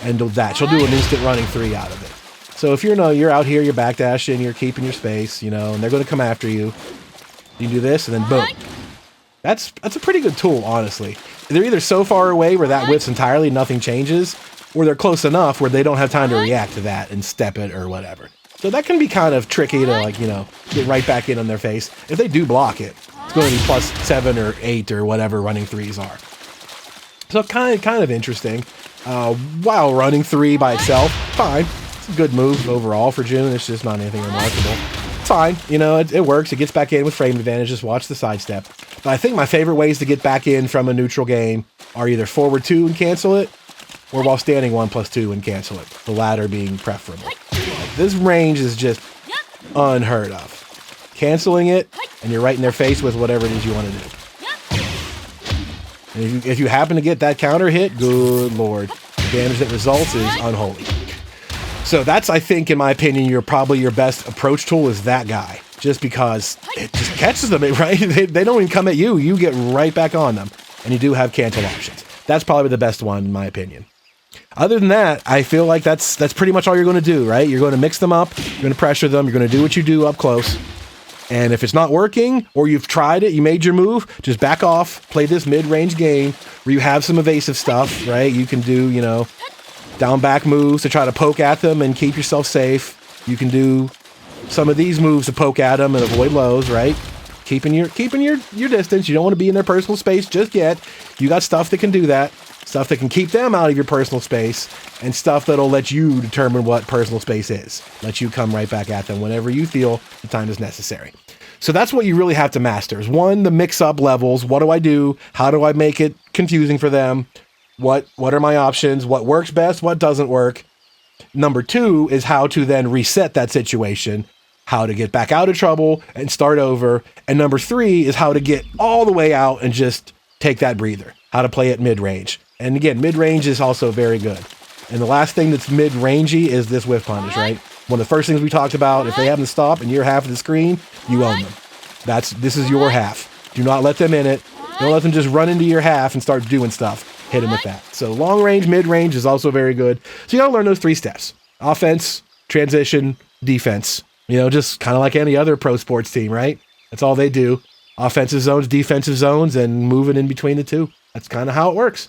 and do that. She'll do an instant running 3 out of it. So if you're out here, you're backdashing, you're keeping your space, you know, and they're going to come after you. You can do this and then boom. That's a pretty good tool, honestly. They're either so far away where that whiffs entirely, nothing changes, or they're close enough where they don't have time to react to that and step it or whatever. So that can be kind of tricky to, like, you know, get right back in on their face. If they do block it, it's going to be +7 or 8 or whatever running 3s are. So kind of interesting. While running 3 by itself, fine. It's a good move overall for Jun. It's just not anything remarkable. It's fine. You know, it works. It gets back in with frame advantage. Just watch the sidestep. But I think my favorite ways to get back in from a neutral game are either forward 2 and cancel it, or while standing 1+2 and cancel it. The latter being preferable. Like, this range is just unheard of. Canceling it, and you're right in their face with whatever it is you want to do. And if you happen to get that counter hit, good lord, the damage that results is unholy. So that's, I think, in my opinion, probably your best approach tool is that guy. just because it just catches them, right? They don't even come at you. You get right back on them. And you do have cancel options. That's probably the best one, in my opinion. Other than that, I feel like that's pretty much all you're going to do, right? You're going to mix them up. You're going to pressure them. You're going to do what you do up close. And if it's not working, or you've tried it, you made your move, just back off, play this mid-range game where you have some evasive stuff, right? You can do, you know, down back moves to try to poke at them and keep yourself safe. You can do some of these moves to poke at them and avoid lows, right? Keeping your distance. You don't want to be in their personal space just yet. You got stuff that can do that. Stuff that can keep them out of your personal space, and stuff that'll let you determine what personal space is. Let you come right back at them whenever you feel the time is necessary. So that's what you really have to master. Is one, the mix-up levels. What do I do? How do I make it confusing for them? What are my options? What works best? What doesn't work? Number two is how to then reset that situation. How to get back out of trouble and start over. And number three is how to get all the way out and just take that breather. How to play it mid-range. And again, mid-range is also very good. And the last thing that's mid-rangey is this whiff punish, right? One of the first things we talked about, if they happen to stop in your half of the screen, you own them. This is your half. Do not let them in it. Don't let them just run into your half and start doing stuff. Hit them with that. So long range, mid-range is also very good. So you gotta learn those 3 steps. Offense, transition, defense. You know, just kind of like any other pro sports team, right? That's all they do. Offensive zones, defensive zones, and moving in between the two. That's kind of how it works.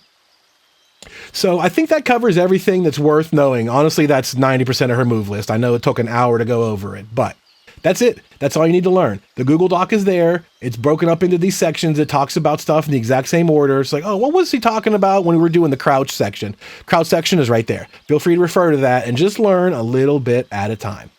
So I think that covers everything that's worth knowing. Honestly, that's 90% of her move list. I know it took an hour to go over it, but that's it. That's all you need to learn. The Google Doc is there. It's broken up into these sections. It talks about stuff in the exact same order. It's like, oh, what was he talking about when we were doing the crouch section? Crouch section is right there. Feel free to refer to that and just learn a little bit at a time.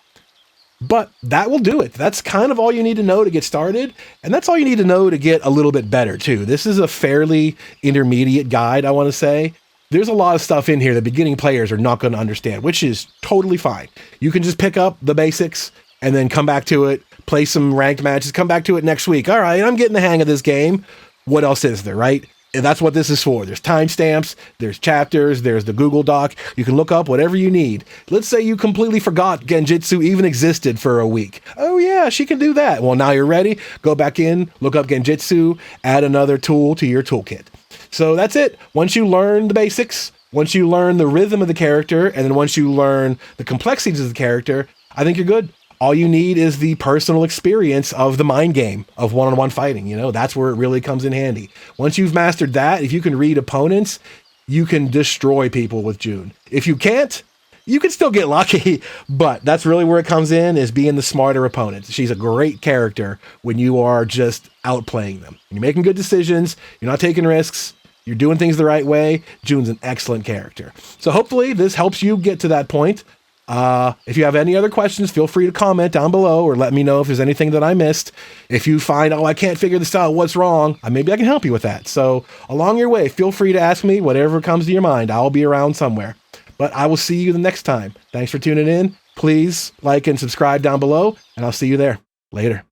But that will do it. That's kind of all you need to know to get started. And that's all you need to know to get a little bit better too. This is a fairly intermediate guide, I want to say. There's a lot of stuff in here that beginning players are not going to understand, which is totally fine. You can just pick up the basics and then come back to it, play some ranked matches, come back to it next week. All right, I'm getting the hang of this game. What else is there, right? And that's what this is for. There's timestamps, there's chapters, there's the Google Doc. You can look up whatever you need. Let's say you completely forgot Genjitsu even existed for a week. Oh yeah, she can do that. Well, now you're ready. Go back in, look up Genjitsu, add another tool to your toolkit. So that's it. Once you learn the basics, once you learn the rhythm of the character, and then once you learn the complexities of the character, I think you're good. All you need is the personal experience of the mind game of one-on-one fighting. You know, that's where it really comes in handy. Once you've mastered that, if you can read opponents, you can destroy people with Jun. If you can't, you can still get lucky, but that's really where it comes in, is being the smarter opponent. She's a great character when you are just outplaying them. You're making good decisions. You're not taking risks. You're doing things the right way. Jun's an excellent character. So hopefully this helps you get to that point. If you have any other questions, feel free to comment down below or let me know if there's anything that I missed. If you find, oh, I can't figure this out, what's wrong? Maybe I can help you with that. So along your way, feel free to ask me whatever comes to your mind. I'll be around somewhere. But I will see you the next time. Thanks for tuning in. Please like and subscribe down below, and I'll see you there. Later.